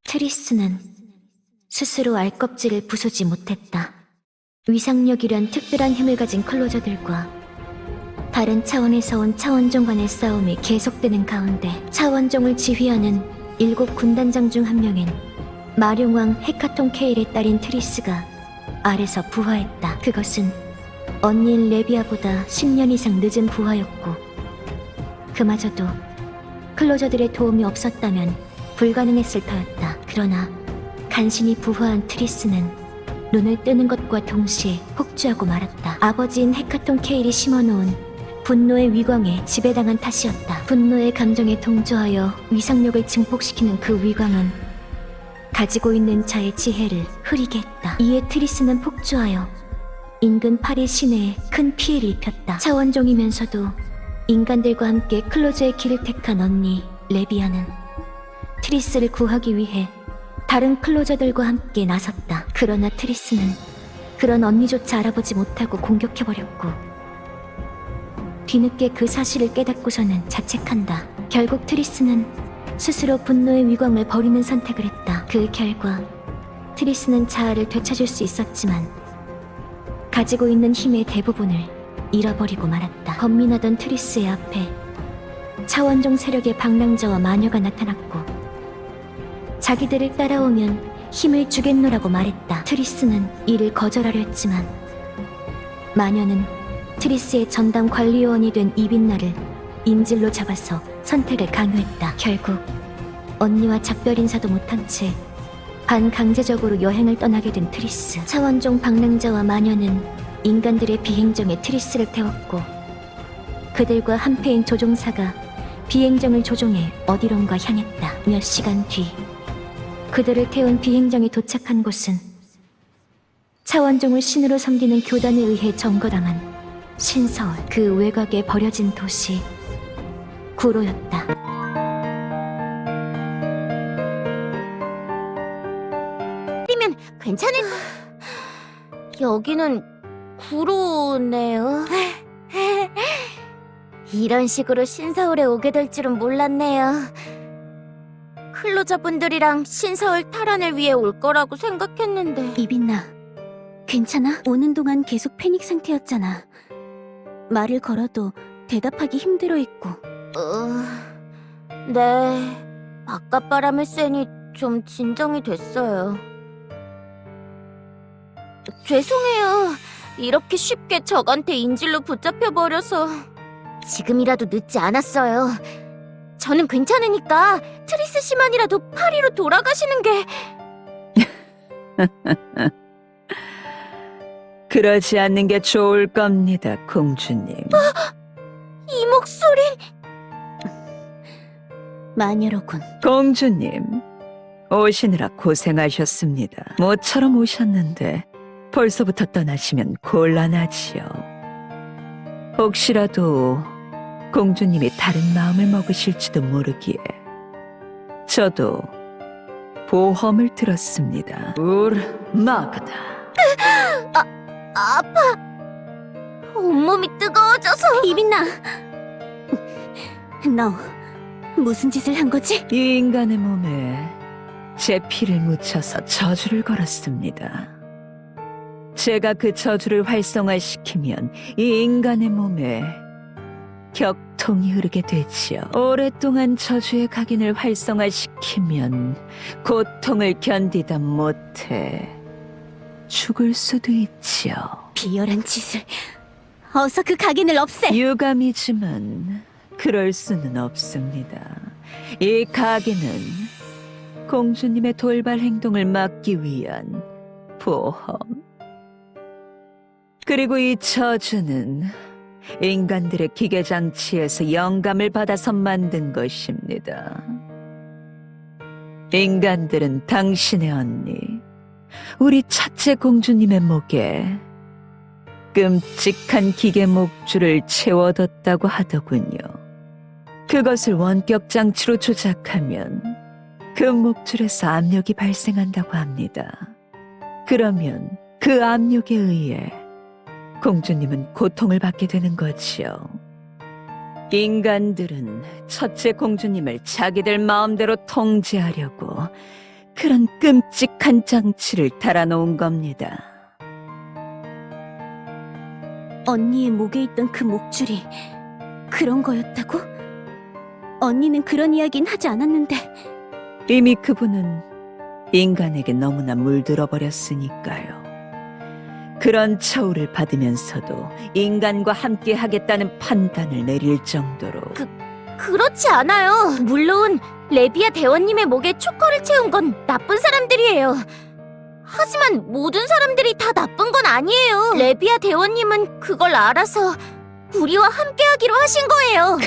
트리스는 스스로 알껍질을 부수지 못했다. 위상력이란 특별한 힘을 가진 클로저들과 다른 차원에서 온 차원종 간의 싸움이 계속되는 가운데 차원종을 지휘하는 7군단장 중 한 명인 마룡왕 헤카톤 케일의 딸인 트리스가 알에서 부화했다. 그것은 언니인 레비아보다 10년 이상 늦은 부화였고 그마저도 클로저들의 도움이 없었다면 불가능했을 터였다. 그러나 간신히 부화한 트리스는 눈을 뜨는 것과 동시에 폭주하고 말았다. 아버지인 헤카톤 케일이 심어놓은 분노의 위광에 지배당한 탓이었다. 분노의 감정에 동조하여 위상력을 증폭시키는 그 위광은 가지고 있는 자의 지혜를 흐리게 했다. 이에 트리스는 폭주하여 인근 파리 시내에 큰 피해를 입혔다. 차원종이면서도 인간들과 함께 클로저의 길을 택한 언니 레비아는 트리스를 구하기 위해 다른 클로저들과 함께 나섰다. 그러나 트리스는 그런 언니조차 알아보지 못하고 공격해버렸고 뒤늦게 그 사실을 깨닫고서는 자책한다. 결국 트리스는 스스로 분노의 위광을 버리는 선택을 했다. 그 결과 트리스는 자아를 되찾을 수 있었지만 가지고 있는 힘의 대부분을 잃어버리고 말았다. 번민하던 트리스의 앞에 차원종 세력의 방랑자와 마녀가 나타났고 자기들을 따라오면 힘을 주겠노라고 말했다. 트리스는 이를 거절하려 했지만 마녀는 트리스의 전담 관리요원이 된 이빈나를 인질로 잡아서 선택을 강요했다. 결국 언니와 작별 인사도 못한 채 반강제적으로 여행을 떠나게 된 트리스. 차원종 방랑자와 마녀는 인간들의 비행정에 트리스를 태웠고 그들과 한패인 조종사가 비행정을 조종해 어디론가 향했다. 몇 시간 뒤 그들을 태운 비행정이 도착한 곳은 차원종을 신으로 섬기는 교단에 의해 점거당한 신서울, 그 외곽에 버려진 도시 구로였다. 이면 괜찮을... 여기는 구로네요. 이런 식으로 신서울에 오게 될 줄은 몰랐네요. 클로저분들이랑 신서울 탈환을 위해 올 거라고 생각했는데. 이빈나, 괜찮아? 오는 동안 계속 패닉 상태였잖아. 말을 걸어도 대답하기 힘들어했고. 네. 바깥바람을 쐬니 좀 진정이 됐어요. 죄송해요. 이렇게 쉽게 적한테 인질로 붙잡혀버려서. 지금이라도 늦지 않았어요. 저는 괜찮으니까 트리스 씨만이라도 파리로 돌아가시는 게... 그러지 않는 게 좋을 겁니다, 공주님. 이 목소리... 마녀로군. 공주님, 오시느라 고생하셨습니다. 모처럼 오셨는데 벌써부터 떠나시면 곤란하지요. 혹시라도 공주님이 다른 마음을 먹으실지도 모르기에 저도 보험을 들었습니다. 마그다. 아파. 온몸이 뜨거워져서... 이빈나! 너 무슨 짓을 한 거지? 이 인간의 몸에 제 피를 묻혀서 저주를 걸었습니다. 제가 그 저주를 활성화시키면 이 인간의 몸에 격통이 흐르게 되지요. 오랫동안 저주의 각인을 활성화시키면 고통을 견디다 못해 죽을 수도 있지요. 비열한 짓을... 어서 그 각인을 없애! 유감이지만 그럴 수는 없습니다. 이 각인은 공주님의 돌발 행동을 막기 위한 보험. 그리고 이 저주는 인간들의 기계장치에서 영감을 받아서 만든 것입니다. 인간들은 당신의 언니, 우리 첫째 공주님의 목에 끔찍한 기계 목줄을 채워뒀다고 하더군요. 그것을 원격 장치로 조작하면 그 목줄에서 압력이 발생한다고 합니다. 그러면 그 압력에 의해 공주님은 고통을 받게 되는 거지요. 인간들은 첫째 공주님을 자기들 마음대로 통제하려고 그런 끔찍한 장치를 달아놓은 겁니다. 언니의 목에 있던 그 목줄이 그런 거였다고? 언니는 그런 이야기는 하지 않았는데. 이미 그분은 인간에게 너무나 물들어 버렸으니까요. 그런 처우를 받으면서도 인간과 함께 하겠다는 판단을 내릴 정도로. 그렇지 않아요. 물론 레비아 대원님의 목에 초커를 채운 건 나쁜 사람들이에요. 하지만 모든 사람들이 다 나쁜 건 아니에요. 레비아 대원님은 그걸 알아서 우리와 함께하기로 하신 거예요.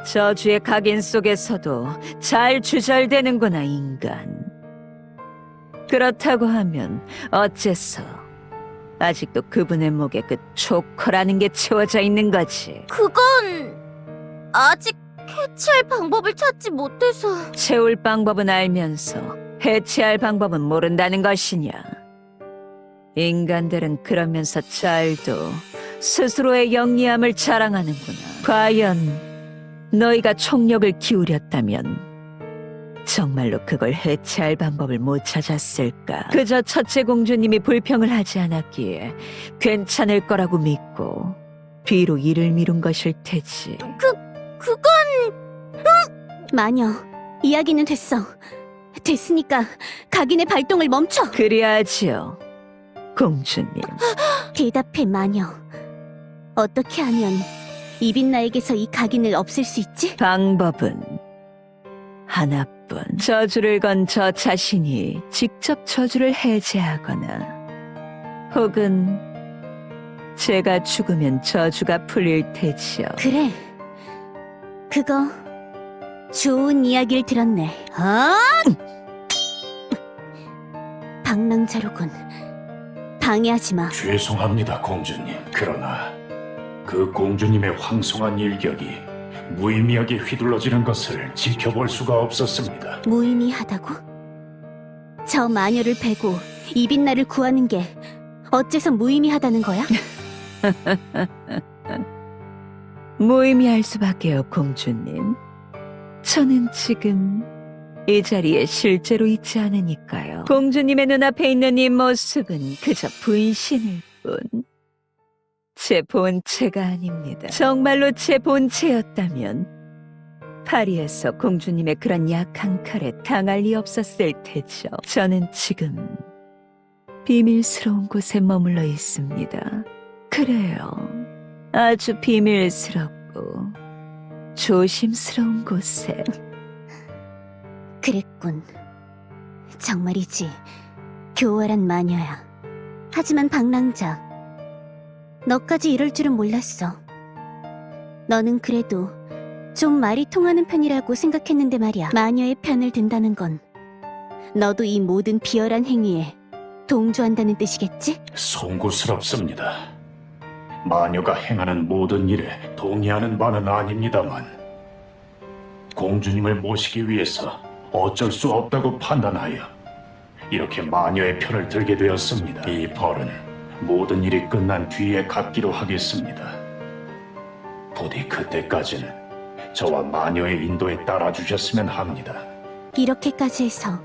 저주의 각인 속에서도 잘 주절되는구나, 인간. 그렇다고 하면 어째서 아직도 그분의 목에 그 초커라는 게 채워져 있는 거지? 그건 아직 해체할 방법을 찾지 못해서. 채울 방법은 알면서 해체할 방법은 모른다는 것이냐? 인간들은 그러면서 잘도 스스로의 영리함을 자랑하는구나. 과연 너희가 총력을 기울였다면 정말로 그걸 해체할 방법을 못 찾았을까? 그저 첫째 공주님이 불평을 하지 않았기에 괜찮을 거라고 믿고 뒤로 일을 미룬 것일 테지. 그건 마녀, 이야기는 됐어. 됐으니까 각인의 발동을 멈춰. 그리하지요, 공주님. 대답해, 마녀. 어떻게 하면 이빈나에게서 이 각인을 없앨 수 있지? 방법은 하나뿐. 저주를 건 저 자신이 직접 저주를 해제하거나 혹은 제가 죽으면 저주가 풀릴 테지요. 그래. 그거 좋은 이야기를 들었네. 방랑자로군. 방해하지 마. 죄송합니다, 공주님. 그러나 그 공주님의 황송한 일격이 무의미하게 휘둘러지는 것을 지켜볼 수가 없었습니다. 무의미하다고? 저 마녀를 베고 이빈나를 구하는 게 어째서 무의미하다는 거야? 무의미할 수밖에요, 공주님. 저는 지금 이 자리에 실제로 있지 않으니까요. 공주님의 눈앞에 있는 이 모습은 그저 분신일 뿐. 제 본체가 아닙니다. 정말로 제 본체였다면 파리에서 공주님의 그런 약한 칼에 당할 리 없었을 테죠. 저는 지금 비밀스러운 곳에 머물러 있습니다. 그래요. 아주 비밀스럽고 조심스러운 곳에. 그랬군. 정말이지. 교활한 마녀야. 하지만 방랑자, 너까지 이럴 줄은 몰랐어. 너는 그래도 좀 말이 통하는 편이라고 생각했는데 말이야. 마녀의 편을 든다는 건 너도 이 모든 비열한 행위에 동조한다는 뜻이겠지? 송구스럽습니다. 마녀가 행하는 모든 일에 동의하는 바는 아닙니다만 공주님을 모시기 위해서 어쩔 수 없다고 판단하여 이렇게 마녀의 편을 들게 되었습니다. 이 벌은 모든 일이 끝난 뒤에 갚기로 하겠습니다. 부디 그때까지는 저와 마녀의 인도에 따라주셨으면 합니다. 이렇게까지 해서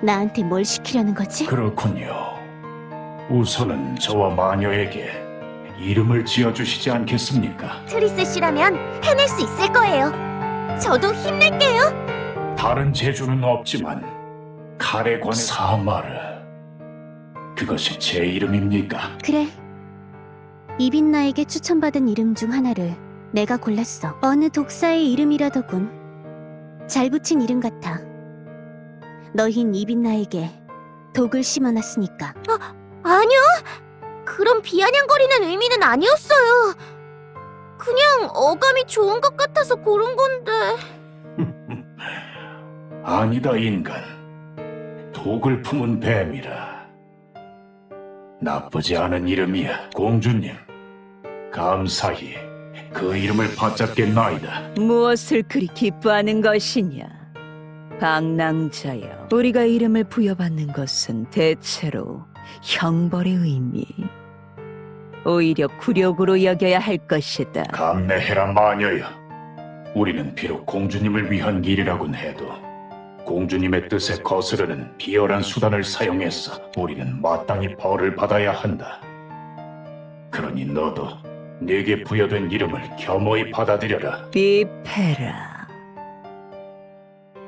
나한테 뭘 시키려는 거지? 그렇군요. 우선은 저와 마녀에게 이름을 지어주시지 않겠습니까? 트리스 씨라면 해낼 수 있을 거예요. 저도 힘낼게요. 다른 재주는 없지만 칼에 관해 사마르, 그것이 제 이름입니까? 그래. 이빈나에게 추천받은 이름 중 하나를 내가 골랐어. 어느 독사의 이름이라더군. 잘 붙인 이름 같아. 너흰 이빈나에게 독을 심어놨으니까. 아니요. 그런 비아냥거리는 의미는 아니었어요. 그냥 어감이 좋은 것 같아서 고른 건데. 아니다, 인간. 독을 품은 뱀이라. 나쁘지 않은 이름이야, 공주님. 감사히 그 이름을 받잡겠나이다. 무엇을 그리 기뻐하는 것이냐? 방랑자여, 우리가 이름을 부여받는 것은 대체로 형벌의 의미, 오히려 굴욕으로 여겨야 할 것이다. 감내해라, 마녀여. 우리는 비록 공주님을 위한 길이라곤 해도 공주님의 뜻에 거스르는 비열한 수단을 사용해서 우리는 마땅히 벌을 받아야 한다. 그러니 너도 네게 부여된 이름을 겸허히 받아들여라. 비페라.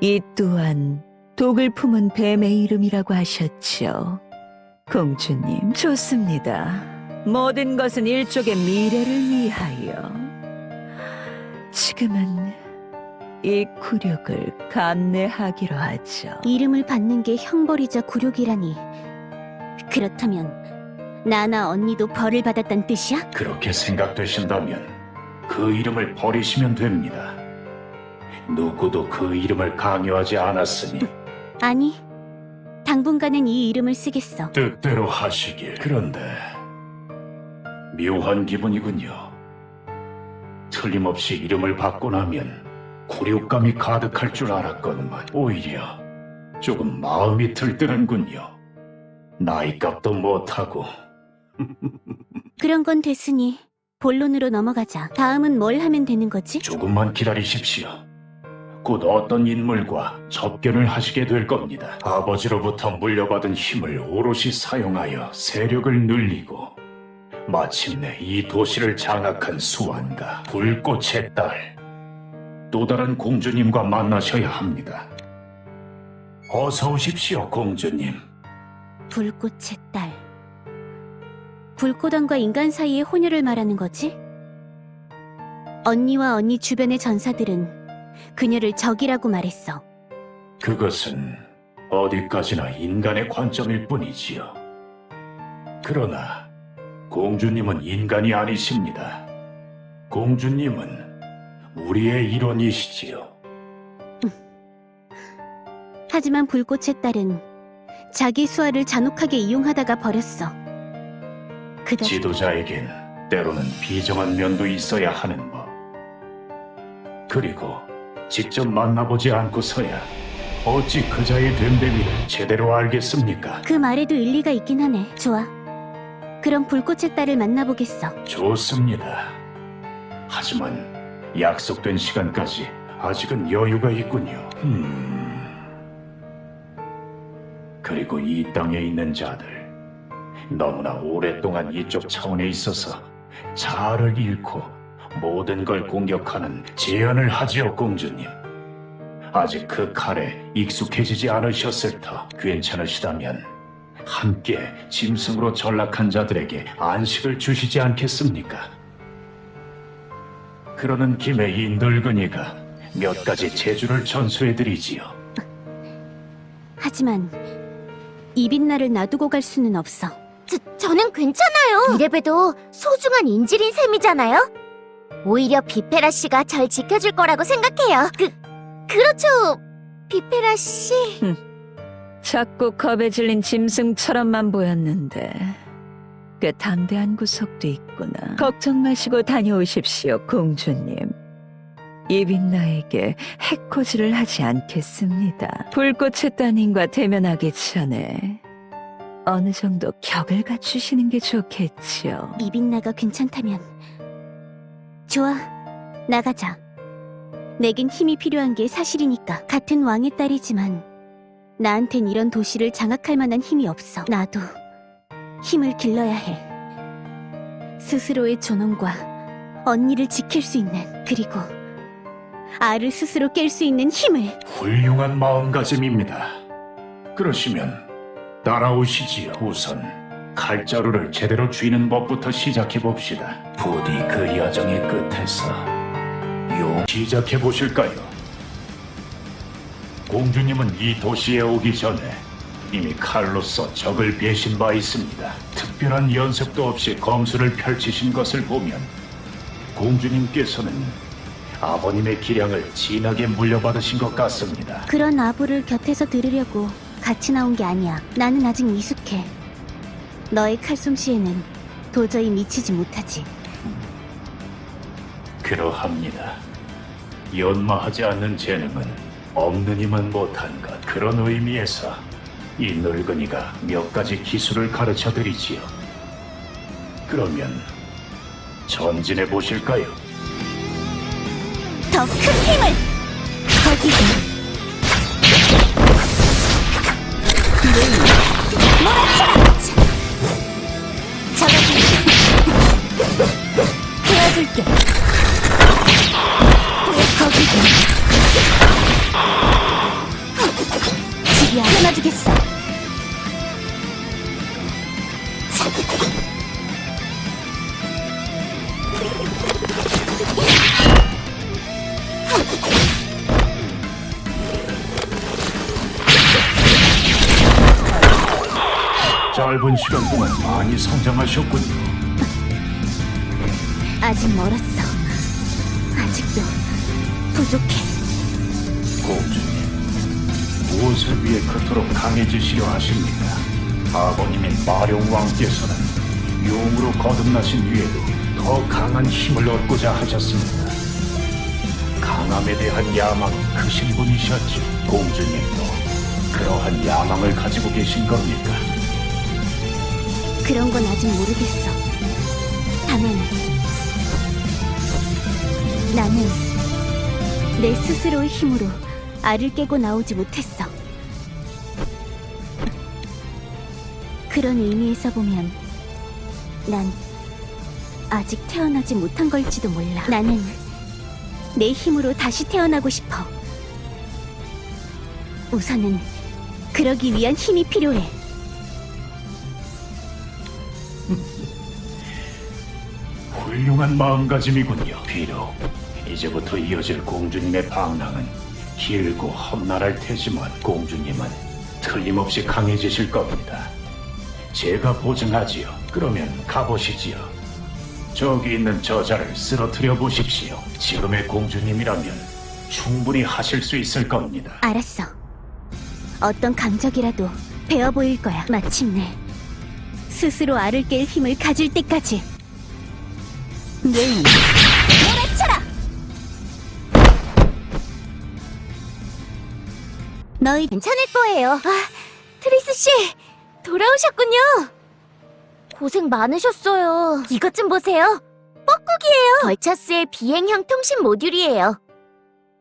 이 또한 독을 품은 뱀의 이름이라고 하셨죠. 공주님, 좋습니다. 모든 것은 일족의 미래를 위하여. 지금은 이 굴욕을 감내하기로 하죠. 이름을 받는 게 형벌이자 굴욕이라니. 그렇다면 나나 언니도 벌을 받았단 뜻이야? 그렇게 생각되신다면 그 이름을 버리시면 됩니다. 누구도 그 이름을 강요하지 않았으니 아니, 당분간은 이 이름을 쓰겠어. 뜻대로 하시길. 그런데 묘한 기분이군요. 틀림없이 이름을 받고 나면 굴욕감이 가득할 줄 알았건만 오히려 조금 마음이 들뜨는군요. 나이값도 못하고. 그런 건 됐으니 본론으로 넘어가자. 다음은 뭘 하면 되는 거지? 조금만 기다리십시오. 곧 어떤 인물과 접견을 하시게 될 겁니다. 아버지로부터 물려받은 힘을 오롯이 사용하여 세력을 늘리고 마침내 이 도시를 장악한 수완과 불꽃의 딸, 또 다른 공주님과 만나셔야 합니다. 어서 오십시오, 공주님. 불꽃의 딸. 불꽃왕과 인간 사이의 혼혈을 말하는 거지? 언니와 언니 주변의 전사들은 그녀를 적이라고 말했어. 그것은 어디까지나 인간의 관점일 뿐이지요. 그러나 공주님은 인간이 아니십니다. 공주님은 우리의 일원이시지요. 하지만 불꽃의 딸은 자기 수하를 잔혹하게 이용하다가 버렸어. 그덕 지도자에겐 때로는 비정한 면도 있어야 하는 법. 그리고 직접 만나보지 않고서야 어찌 그자의 됨됨이를 제대로 알겠습니까? 그 말에도 일리가 있긴 하네. 좋아. 그럼 불꽃의 딸을 만나보겠어. 좋습니다. 하지만 약속된 시간까지 아직은 여유가 있군요. 그리고 이 땅에 있는 자들, 너무나 오랫동안 이쪽 차원에 있어서 자아를 잃고 모든 걸 공격하는 제안을 하지요, 공주님. 아직 그 칼에 익숙해지지 않으셨을 터 괜찮으시다면 함께 짐승으로 전락한 자들에게 안식을 주시지 않겠습니까? 그러는 김에 이 늙은이가 몇 가지 재주를 전수해드리지요. 하지만 이빛나를 놔두고 갈 수는 없어. 저는 괜찮아요. 이래봬도 소중한 인질인 셈이잖아요. 오히려 비페라 씨가 절 지켜줄 거라고 생각해요. 그렇죠, 비페라 씨. 자꾸 겁에 질린 짐승처럼만 보였는데 꽤 담대한 구석도 있구나. 걱정 마시고 다녀오십시오, 공주님. 이빛나에게 해코지를 하지 않겠습니다. 불꽃의 따님과 대면하기 전에 어느 정도 격을 갖추시는 게 좋겠지요. 이빛나가 괜찮다면 좋아, 나가자. 내겐 힘이 필요한 게 사실이니까. 같은 왕의 딸이지만 나한텐 이런 도시를 장악할 만한 힘이 없어. 나도 힘을 길러야 해. 스스로의 존엄과 언니를 지킬 수 있는, 그리고 알을 스스로 깰 수 있는 힘을. 훌륭한 마음가짐입니다. 그러시면 따라오시지요. 우선 칼자루를 제대로 쥐는 법부터 시작해 봅시다. 부디 그 여정의 끝에서 시작해 보실까요? 공주님은 이 도시에 오기 전에 이미 칼로서 적을 베신 바 있습니다. 특별한 연습도 없이 검수를 펼치신 것을 보면 공주님께서는 아버님의 기량을 진하게 물려받으신 것 같습니다. 그런 아부를 곁에서 들으려고 같이 나온 게 아니야. 나는 아직 미숙해. 너의 칼솜씨에는 도저히 미치지 못하지. 그러합니다. 연마하지 않는 재능은 없는 이만 못한 것. 그런 의미에서 이 늙은이가 몇 가지 기술을 가르쳐 드리지요. 그러면 전진해 보실까요? 더 큰 힘을! 거기서 몰아쳐라! 잡아줄게. 도와줄게. 거기서 집이야. 끊어주겠어. 짧은 시간 동안 많이 성장하셨군요. 아직 멀었어. 아직도 부족해. 공주님, 무엇을 위해 그토록 강해지시려 하십니까? 아버님인 마룡왕께서는 용으로 거듭나신 뒤에도 더 강한 힘을 얻고자 하셨습니다. 강함에 대한 야망이 크신 분이셨죠. 공주님도 그러한 야망을 가지고 계신 겁니까? 그런 건 아직 모르겠어. 다만 나는 내 스스로의 힘으로 알을 깨고 나오지 못했어. 그런 의미에서 보면 난 아직 태어나지 못한 걸지도 몰라. 나는 내 힘으로 다시 태어나고 싶어. 우선은 그러기 위한 힘이 필요해. 훌륭한 마음가짐이군요. 비록 이제부터 이어질 공주님의 방랑은 길고 험난할 테지만 공주님은 틀림없이 강해지실 겁니다. 제가 보증하지요. 그러면 가보시지요. 저기 있는 저자를 쓰러뜨려 보십시오. 지금의 공주님이라면 충분히 하실 수 있을 겁니다. 알았어. 어떤 강적이라도 베어 보일 거야. 마침내 스스로 알을 깰 힘을 가질 때까지. 몰아쳐라! 너희 괜찮을 거예요. 아, 트리스 씨 돌아오셨군요. 고생 많으셨어요. 이것 좀 보세요. 뻐꾸기예요. 벌처스의 비행형 통신 모듈이에요.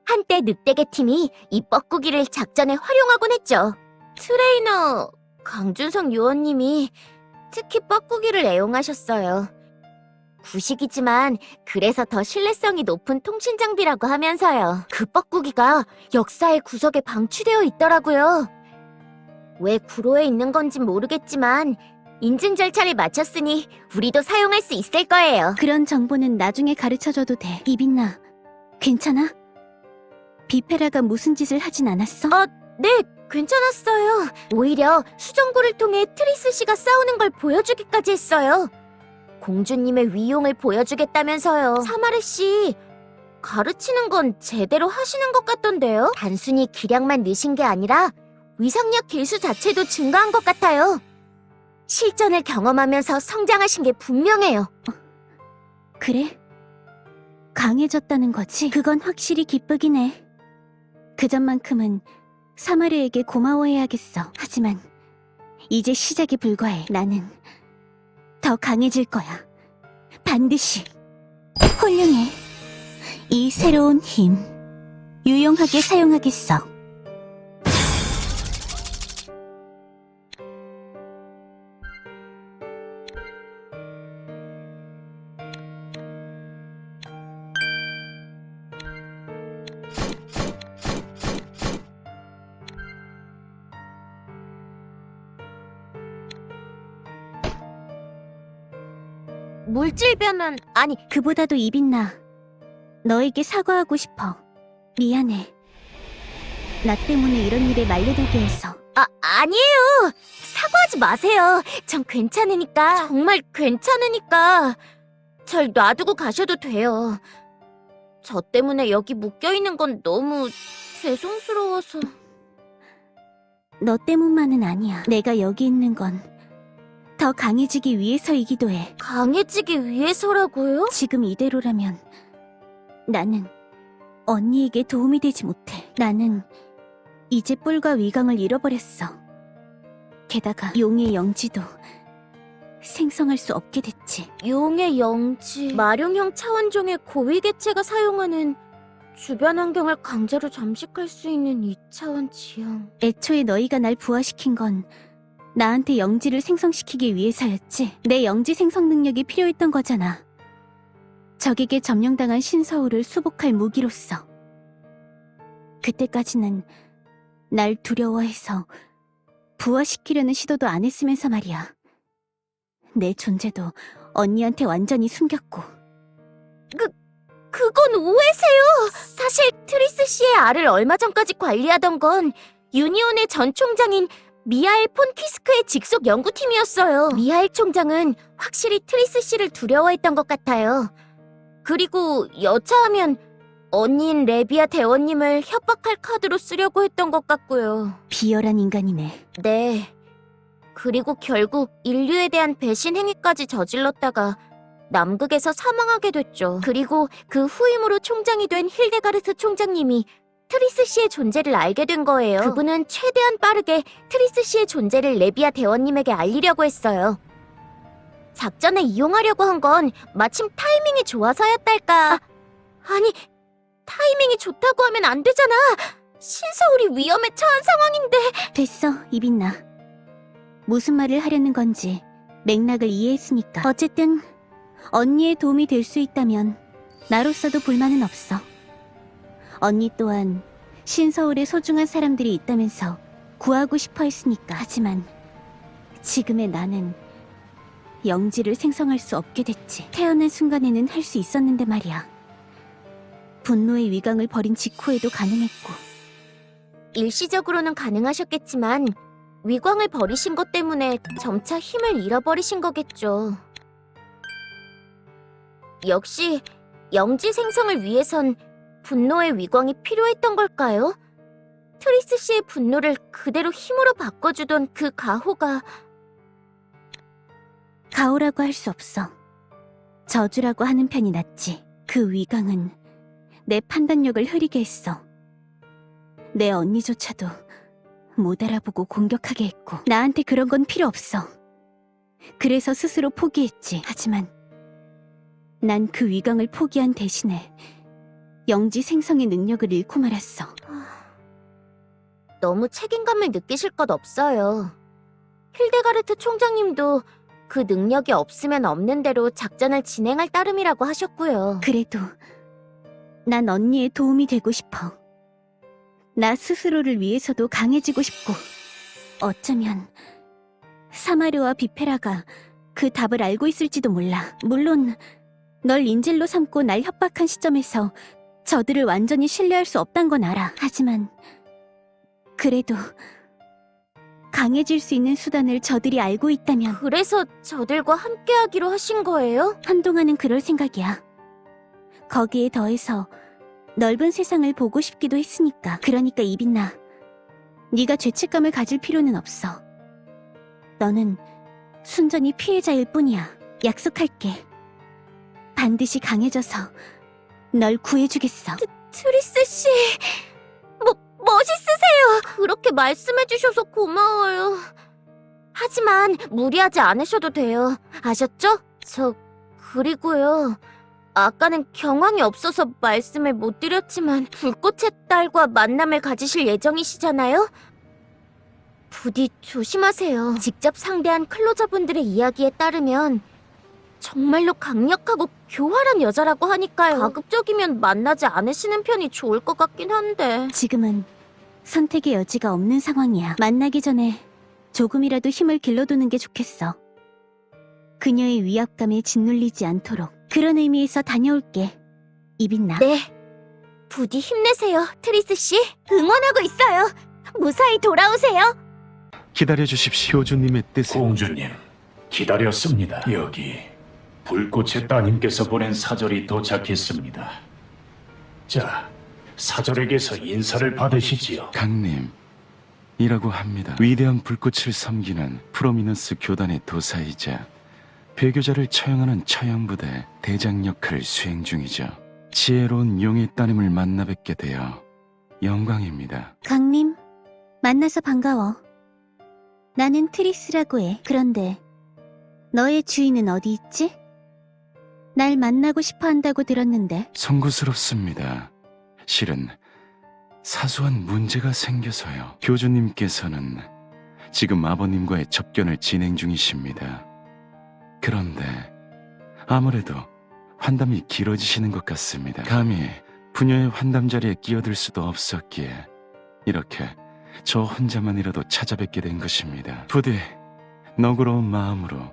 한때 늑대계 팀이 이 뻐꾸기를 작전에 활용하곤 했죠. 트레이너 강준성 요원님이 특히 뻐꾸기를 애용하셨어요. 구식이지만 그래서 더 신뢰성이 높은 통신 장비라고 하면서요. 그 뻐꾸기가 역사의 구석에 방치되어 있더라고요. 왜 구로에 있는 건진 모르겠지만 인증 절차를 마쳤으니 우리도 사용할 수 있을 거예요. 그런 정보는 나중에 가르쳐줘도 돼. 이빈나, 괜찮아? 비페라가 무슨 짓을 하진 않았어? 네, 괜찮았어요. 오히려 수정구를 통해 트리스 씨가 싸우는 걸 보여주기까지 했어요. 공주님의 위용을 보여주겠다면서요. 사마르 씨, 가르치는 건 제대로 하시는 것 같던데요? 단순히 기량만 느신 게 아니라 위상력 계수 자체도 증가한 것 같아요. 실전을 경험하면서 성장하신 게 분명해요. 그래? 강해졌다는 거지? 그건 확실히 기쁘긴 해. 그 점만큼은 사마르에게 고마워해야겠어. 하지만 이제 시작에 불과해. 나는 더 강해질 거야. 반드시. 훌륭해. 이 새로운 힘 유용하게 사용하겠어. 물질 변환 아니 그보다도 이빈나 너에게 사과하고 싶어. 미안해. 나 때문에 이런 일에 말려들게 해서. 아니에요. 사과하지 마세요. 전 괜찮으니까. 정말 괜찮으니까. 절 놔두고 가셔도 돼요. 저 때문에 여기 묶여있는 건 너무 죄송스러워서. 너 때문만은 아니야. 내가 여기 있는 건 더 강해지기 위해서이기도 해. 강해지기 위해서라고요? 지금 이대로라면 나는 언니에게 도움이 되지 못해. 나는 이제 뿔과 위강을 잃어버렸어. 게다가 용의 영지도 생성할 수 없게 됐지. 용의 영지... 마룡형 차원종의 고위 개체가 사용하는 주변 환경을 강제로 잠식할 수 있는 2차원 지형. 애초에 너희가 날 부화시킨 건 나한테 영지를 생성시키기 위해서였지. 내 영지 생성 능력이 필요했던 거잖아. 적에게 점령당한 신서울을 수복할 무기로서. 그때까지는 날 두려워해서 부화시키려는 시도도 안 했으면서 말이야. 내 존재도 언니한테 완전히 숨겼고. 그건 오해세요. 사실 트리스 씨의 알을 얼마 전까지 관리하던 건 유니온의 전 총장인 미하엘 폰 키스크의 직속 연구팀이었어요. 미하엘 총장은 확실히 트리스 씨를 두려워했던 것 같아요. 그리고 여차하면 언니인 레비아 대원님을 협박할 카드로 쓰려고 했던 것 같고요. 비열한 인간이네. 네. 그리고 결국 인류에 대한 배신 행위까지 저질렀다가 남극에서 사망하게 됐죠. 그리고 그 후임으로 총장이 된 힐데가르트 총장님이 트리스 씨의 존재를 알게 된 거예요. 그분은 최대한 빠르게 트리스 씨의 존재를 레비아 대원님에게 알리려고 했어요. 작전에 이용하려고 한 건 마침 타이밍이 좋아서였달까. 아니, 타이밍이 좋다고 하면 안 되잖아. 신서울이 위험에 처한 상황인데. 됐어, 이빈나. 무슨 말을 하려는 건지 맥락을 이해했으니까. 어쨌든 언니의 도움이 될 수 있다면 나로서도 불만은 없어. 언니 또한 신서울에 소중한 사람들이 있다면서 구하고 싶어 했으니까. 하지만 지금의 나는 영지를 생성할 수 없게 됐지. 태어난 순간에는 할 수 있었는데 말이야. 분노의 위강을 버린 직후에도 가능했고. 일시적으로는 가능하셨겠지만 위광을 버리신 것 때문에 점차 힘을 잃어버리신 거겠죠. 역시 영지 생성을 위해선 분노의 위광이 필요했던 걸까요? 트리스 씨의 분노를 그대로 힘으로 바꿔주던 그 가호가 가오라고 할 수 없어. 저주라고 하는 편이 낫지. 그 위강은 내 판단력을 흐리게 했어. 내 언니조차도 못 알아보고 공격하게 했고. 나한테 그런 건 필요 없어. 그래서 스스로 포기했지. 하지만 난 그 위강을 포기한 대신에 영지 생성의 능력을 잃고 말았어. 너무 책임감을 느끼실 것 없어요. 힐데가르트 총장님도 그 능력이 없으면 없는 대로 작전을 진행할 따름이라고 하셨고요. 그래도 난 언니의 도움이 되고 싶어. 나 스스로를 위해서도 강해지고 싶고. 어쩌면 사마르와 비페라가 그 답을 알고 있을지도 몰라. 물론 널 인질로 삼고 날 협박한 시점에서 저들을 완전히 신뢰할 수 없단 건 알아. 하지만 그래도 강해질 수 있는 수단을 저들이 알고 있다면. 그래서 저들과 함께하기로 하신 거예요? 한동안은 그럴 생각이야. 거기에 더해서 넓은 세상을 보고 싶기도 했으니까. 그러니까 이빈나, 네가 죄책감을 가질 필요는 없어. 너는 순전히 피해자일 뿐이야. 약속할게. 반드시 강해져서 널 구해주겠어. 트리스 씨, 멋있으세요. 그렇게 말씀해주셔서 고마워요. 하지만 무리하지 않으셔도 돼요. 아셨죠? 그리고요. 아까는 경황이 없어서 말씀을 못 드렸지만 불꽃의 딸과 만남을 가지실 예정이시잖아요? 부디 조심하세요. 직접 상대한 클로저분들의 이야기에 따르면 정말로 강력하고 교활한 여자라고 하니까요. 가급적이면 만나지 않으시는 편이 좋을 것 같긴 한데. 지금은 선택의 여지가 없는 상황이야. 만나기 전에 조금이라도 힘을 길러두는 게 좋겠어. 그녀의 위압감에 짓눌리지 않도록. 그런 의미에서 다녀올게, 이빈나. 네. 부디 힘내세요, 트리스 씨. 응원하고 있어요. 무사히 돌아오세요. 기다려주십시오. 교주님의 뜻은 공주님, 기다렸습니다. 여기 불꽃의 따님께서 보낸 사절이 도착했습니다. 자, 사절에게서 인사를 받으시지요. 강림이라고 합니다. 위대한 불꽃을 섬기는 프로미너스 교단의 도사이자 배교자를 처형하는 처형부대 대장 역할을 수행 중이죠. 지혜로운 용의 따님을 만나 뵙게 되어 영광입니다. 강림, 만나서 반가워. 나는 트리스라고 해. 그런데 너의 주인은 어디 있지? 날 만나고 싶어 한다고 들었는데. 송구스럽습니다. 실은 사소한 문제가 생겨서요. 교주님께서는 지금 아버님과의 접견을 진행 중이십니다. 그런데 아무래도 환담이 길어지시는 것 같습니다. 감히 부녀의 환담 자리에 끼어들 수도 없었기에 이렇게 저 혼자만이라도 찾아뵙게 된 것입니다. 부디 너그러운 마음으로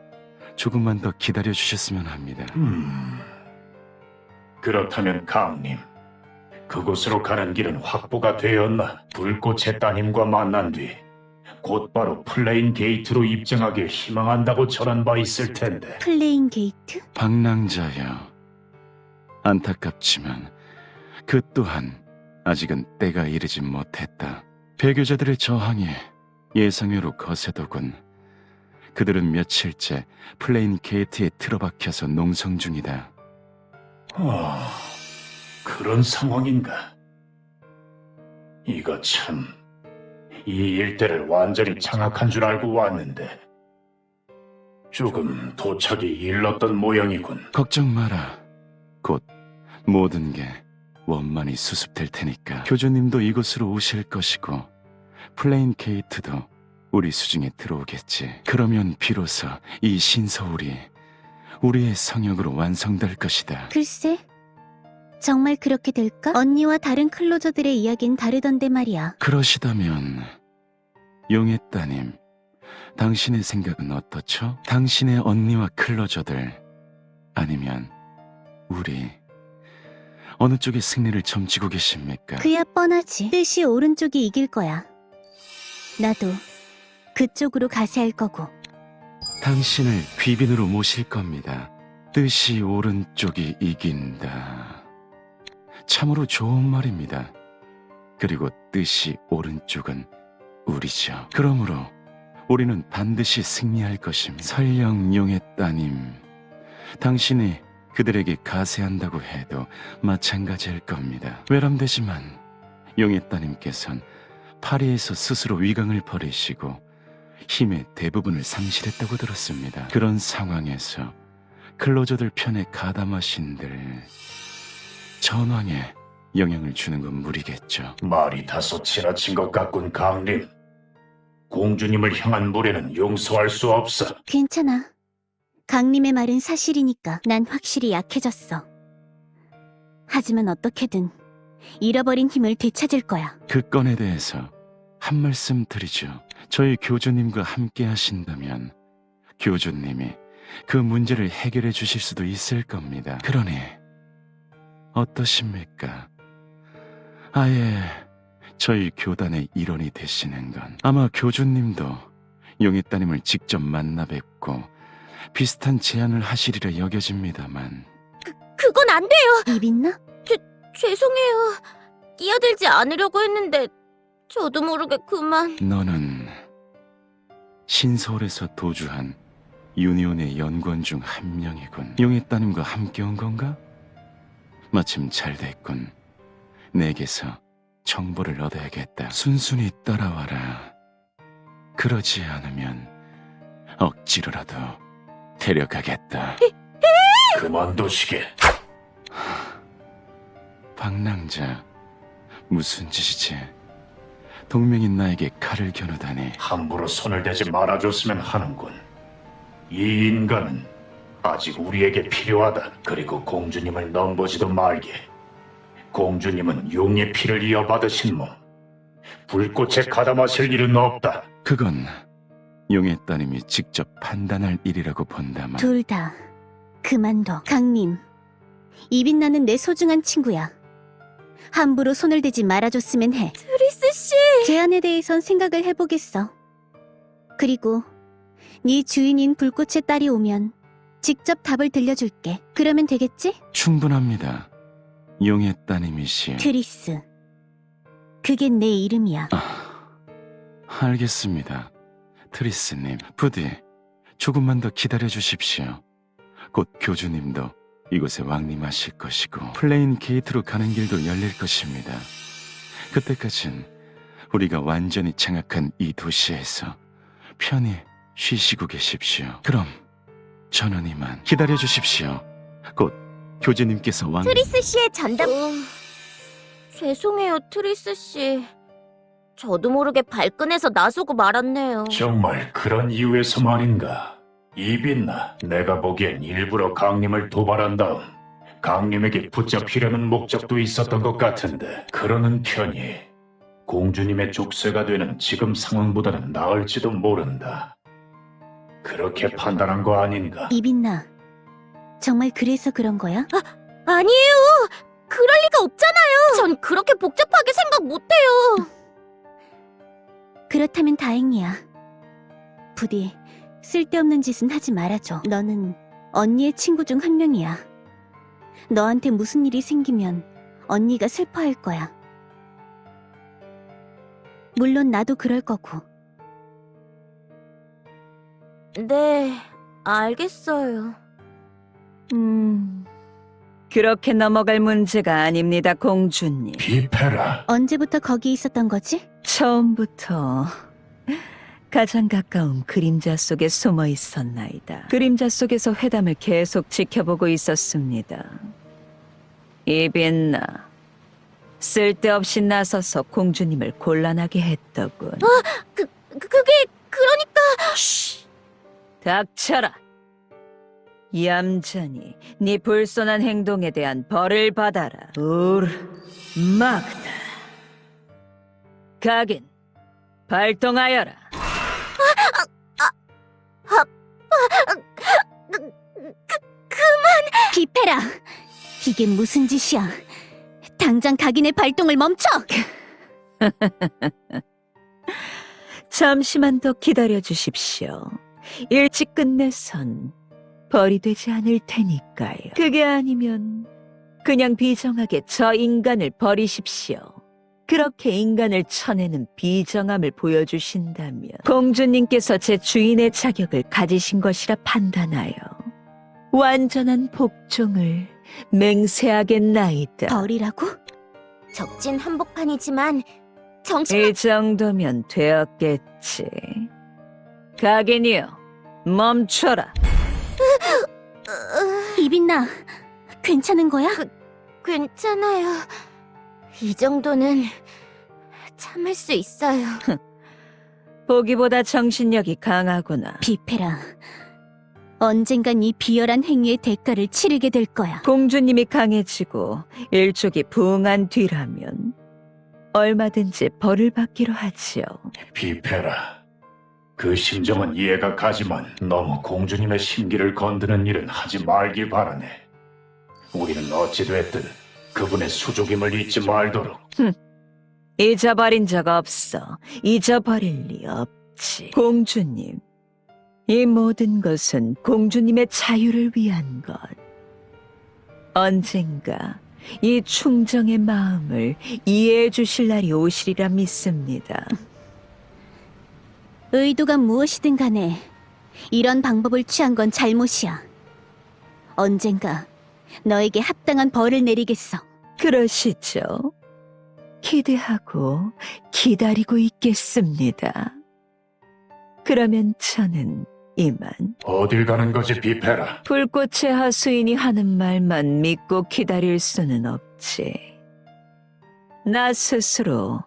조금만 더 기다려 주셨으면 합니다. 그렇다면 강님, 그곳으로 가는 길은 확보가 되었나? 불꽃의 따님과 만난 뒤 곧바로 플레인 게이트로 입장하길 희망한다고 전한 바 있을 텐데. 플레인 게이트? 방랑자여, 안타깝지만 그 또한 아직은 때가 이르지 못했다. 배교자들의 저항이 예상외로 거세더군. 그들은 며칠째 플레인 게이트에 틀어박혀서 농성 중이다. 그런 상황인가? 이거 참, 이 일대를 완전히 장악한 줄 알고 왔는데 조금 도착이 일렀던 모양이군. 걱정 마라. 곧 모든 게 원만히 수습될 테니까. 교주님도 이곳으로 오실 것이고 플레인 게이트도 우리 수중에 들어오겠지. 그러면 비로소 이 신서울이 우리의 성역으로 완성될 것이다. 글쎄, 정말 그렇게 될까? 언니와 다른 클로저들의 이야기는 다르던데 말이야. 그러시다면 용의 따님, 당신의 생각은 어떻죠? 당신의 언니와 클로저들, 아니면 우리 어느 쪽의 승리를 점치고 계십니까? 그야 뻔하지. 뜻이 오른쪽이 이길 거야. 나도 그쪽으로 가세 할 거고. 당신을 귀빈으로 모실 겁니다. 뜻이 오른쪽이 이긴다. 참으로 좋은 말입니다. 그리고 뜻이 오른쪽은 우리죠. 그러므로 우리는 반드시 승리할 것입니다. 설령 용의 따님, 당신이 그들에게 가세한다고 해도 마찬가지일 겁니다. 외람되지만 용의 따님께선 파리에서 스스로 위강을 버리시고 힘의 대부분을 상실했다고 들었습니다. 그런 상황에서 클로저들 편에 가담하신들 전왕에 영향을 주는 건 무리겠죠. 말이 다소 지나친 것 같군, 강림. 공주님을 향한 무례는 용서할 수 없어. 괜찮아. 강림의 말은 사실이니까 난 확실히 약해졌어. 하지만 어떻게든 잃어버린 힘을 되찾을 거야. 그 건에 대해서 한 말씀 드리죠. 저희 교주님과 함께 하신다면 교주님이 그 문제를 해결해 주실 수도 있을 겁니다. 그러니 어떠십니까? 아예 저희 교단의 일원이 되시는 건 아마 교주님도 용의 따님을 직접 만나 뵙고 비슷한 제안을 하시리라 여겨집니다만 그건 안 돼요. 입 있나? 죄송해요. 끼어들지 않으려고 했는데 저도 모르게 그만. 너는 신서울에서 도주한 유니온의 연구원 중 한 명이군. 용의 따님과 함께 온 건가? 마침 잘 됐군. 내게서 정보를 얻어야겠다. 순순히 따라와라. 그러지 않으면 억지로라도 데려가겠다. 그만두시게. 방랑자, 무슨 짓이지? 동맹인 나에게 칼을 겨누다니. 함부로 손을 대지 말아줬으면 하는군. 이 인간은 아직 우리에게 필요하다. 그리고 공주님을 넘보지도 말게. 공주님은 용의 피를 이어받으신 몸. 불꽃에 가담하실 일은 없다. 그건 용의 따님이 직접 판단할 일이라고 본다만. 둘 다 그만둬. 강림, 이빛나는 내 소중한 친구야. 함부로 손을 대지 말아줬으면 해. 트리스 씨! 제안에 대해선 생각을 해보겠어. 그리고 네 주인인 불꽃의 딸이 오면 직접 답을 들려줄게. 그러면 되겠지? 충분합니다. 용의 따님이시여. 트리스. 그게 내 이름이야. 알겠습니다. 트리스님, 부디 조금만 더 기다려 주십시오. 곧 교주님도 이곳에 왕림하실 것이고 플레인 게이트로 가는 길도 열릴 것입니다. 그때까진 우리가 완전히 장악한 이 도시에서 편히 쉬시고 계십시오. 그럼 저는 이만 기다려 주십시오. 곧 교주님께서 왕... 트리스 씨의 전담... 죄송해요, 트리스 씨. 저도 모르게 발끈해서 나서고 말았네요. 정말 그런 이유에서 말인가? 이빈나, 내가 보기엔 일부러 강림을 도발한 다음 강림에게 붙잡히려는 목적도 있었던 것 같은데 그러는 편이 공주님의 족쇄가 되는 지금 상황보다는 나을지도 모른다. 그렇게 판단한 거 아닌가? 이빈나, 정말 그래서 그런 거야? 아니에요! 그럴 리가 없잖아요! 전 그렇게 복잡하게 생각 못해요! 그렇다면 다행이야. 부디 쓸데없는 짓은 하지 말아줘. 너는 언니의 친구 중 한 명이야. 너한테 무슨 일이 생기면 언니가 슬퍼할 거야. 물론 나도 그럴 거고. 네, 알겠어요. 그렇게 넘어갈 문제가 아닙니다, 공주님. 비페라, 언제부터 거기 있었던 거지? 처음부터 가장 가까운 그림자 속에 숨어 있었나이다. 그림자 속에서 회담을 계속 지켜보고 있었습니다. 이빈나, 쓸데없이 나서서 공주님을 곤란하게 했더군. 그게, 그러니까... 닥쳐라. 얌전히 네 불손한 행동에 대한 벌을 받아라. 막다. 가긴 발동하여라. 비페라! 이게 무슨 짓이야? 당장 각인의 발동을 멈춰! 잠시만 더 기다려 주십시오. 일찍 끝내선 벌이 되지 않을 테니까요. 그게 아니면 그냥 비정하게 저 인간을 버리십시오. 그렇게 인간을 쳐내는 비정함을 보여주신다면 공주님께서 제 주인의 자격을 가지신 것이라 판단하여 완전한 복종을 맹세하겠나이다. 벌이라고? 적진 한복판이지만 정신... 이 정도면 되었겠지. 가긴이여, 멈춰라. 이빈나, 괜찮은 거야? 괜찮아요. 이 정도는 참을 수 있어요. 보기보다 정신력이 강하구나. 비페라, 언젠간 이 비열한 행위의 대가를 치르게 될 거야. 공주님이 강해지고 일족이 부응한 뒤라면 얼마든지 벌을 받기로 하지요. 비페라. 그 심정은 이해가 가지만 너무 공주님의 심기를 건드는 일은 하지 말길 바라네. 우리는 어찌됐든 그분의 수족임을 잊지 말도록. 잊어버린 적 없어. 잊어버릴 리 없지. 공주님, 이 모든 것은 공주님의 자유를 위한 것. 언젠가 이 충정의 마음을 이해해 주실 날이 오시리라 믿습니다. 의도가 무엇이든 간에 이런 방법을 취한 건 잘못이야. 언젠가 너에게 합당한 벌을 내리겠어. 그러시죠. 기대하고 기다리고 있겠습니다. 그러면 저는 이만 어딜 가는 거지, 비페라? 불꽃의 하수인이 하는 말만 믿고 기다릴 수는 없지. 나 스스로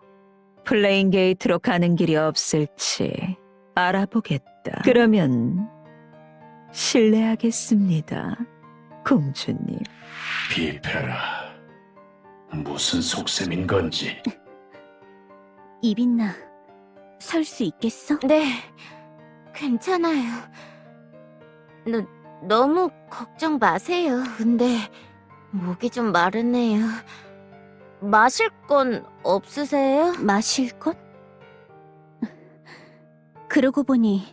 플레인 게이트로 가는 길이 없을지 알아보겠다. 그러면 실례하겠습니다, 공주님. 비페라. 무슨 속셈인 건지. 이빈나, 설 수 있겠어? 네, 괜찮아요. 너무 걱정 마세요. 근데 목이 좀 마르네요. 마실 건 없으세요? 마실 것? 그러고 보니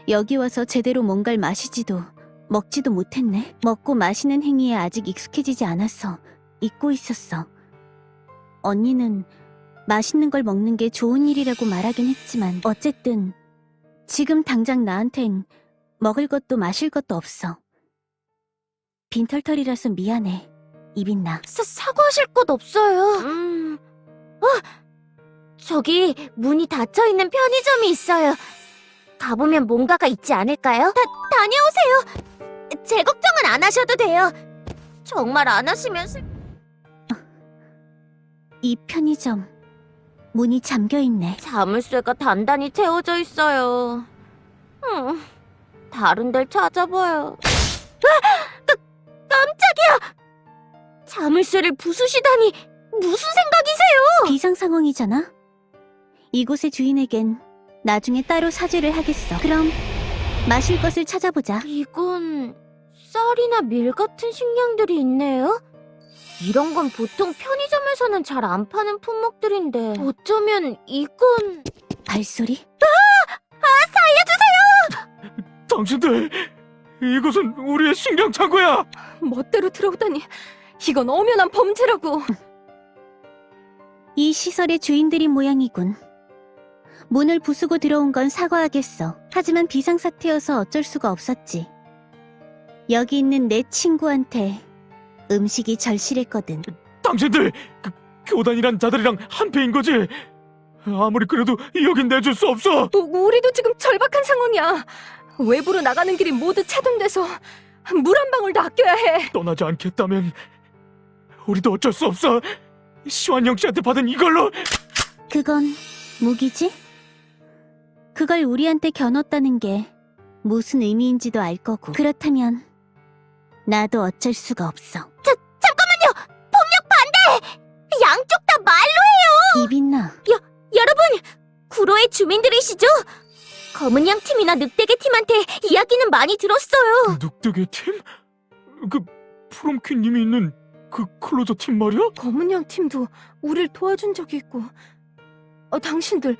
여기 와서 제대로 뭔가를 마시지도 먹지도 못했네. 먹고 마시는 행위에 아직 익숙해지지 않아서 잊고 있었어. 언니는 맛있는 걸 먹는 게 좋은 일이라고 말하긴 했지만 어쨌든 지금 당장 나한텐 먹을 것도 마실 것도 없어. 빈털털이라서 미안해, 이빈나. 사과하실 것 없어요. 저기 문이 닫혀있는 편의점이 있어요. 가보면 뭔가가 있지 않을까요? 다녀오세요. 제 걱정은 안 하셔도 돼요. 정말 안 하시면 이 편의점 문이 잠겨 있네. 자물쇠가 단단히 채워져 있어요. 다른 데를 찾아봐요. 깜짝이야! 자물쇠를 부수시다니 무슨 생각이세요? 비상 상황이잖아. 이곳의 주인에겐 나중에 따로 사죄를 하겠어. 그럼 마실 것을 찾아보자. 이건 쌀이나 밀 같은 식량들이 있네요. 이런 건 보통 편의점에서는 잘 안 파는 품목들인데 어쩌면 이건... 발소리? 당신들, 이곳은 우리의 식량 창고야. 멋대로 들어오다니 이건 엄연한 범죄라고. 이 시설의 주인들인 모양이군. 문을 부수고 들어온 건 사과하겠어. 하지만 비상사태여서 어쩔 수가 없었지. 여기 있는 내 친구한테 음식이 절실했거든. 당신들, 교단이란 자들이랑 한패인 거지? 아무리 그래도 여긴 내줄 수 없어. 우리도 지금 절박한 상황이야. 외부로 나가는 길이 모두 차단돼서 물 한 방울도 아껴야 해. 떠나지 않겠다면 우리도 어쩔 수 없어. 시완영 씨한테 받은 이걸로. 그건 무기지? 그걸 우리한테 겨눴다는 게 무슨 의미인지도 알 거고. 그렇다면 나도 어쩔 수가 없어. 잠깐만요! 폭력 반대! 양쪽 다 말로 해요! 이빈나. 여러분! 구로의 주민들이시죠? 검은 양 팀이나 늑대개 팀한테 이야기는 많이 들었어요. 늑대계 팀? 그 프롬퀸님이 있는 그 클로저 팀 말이야? 검은 양 팀도 우릴 도와준 적이 있고. 당신들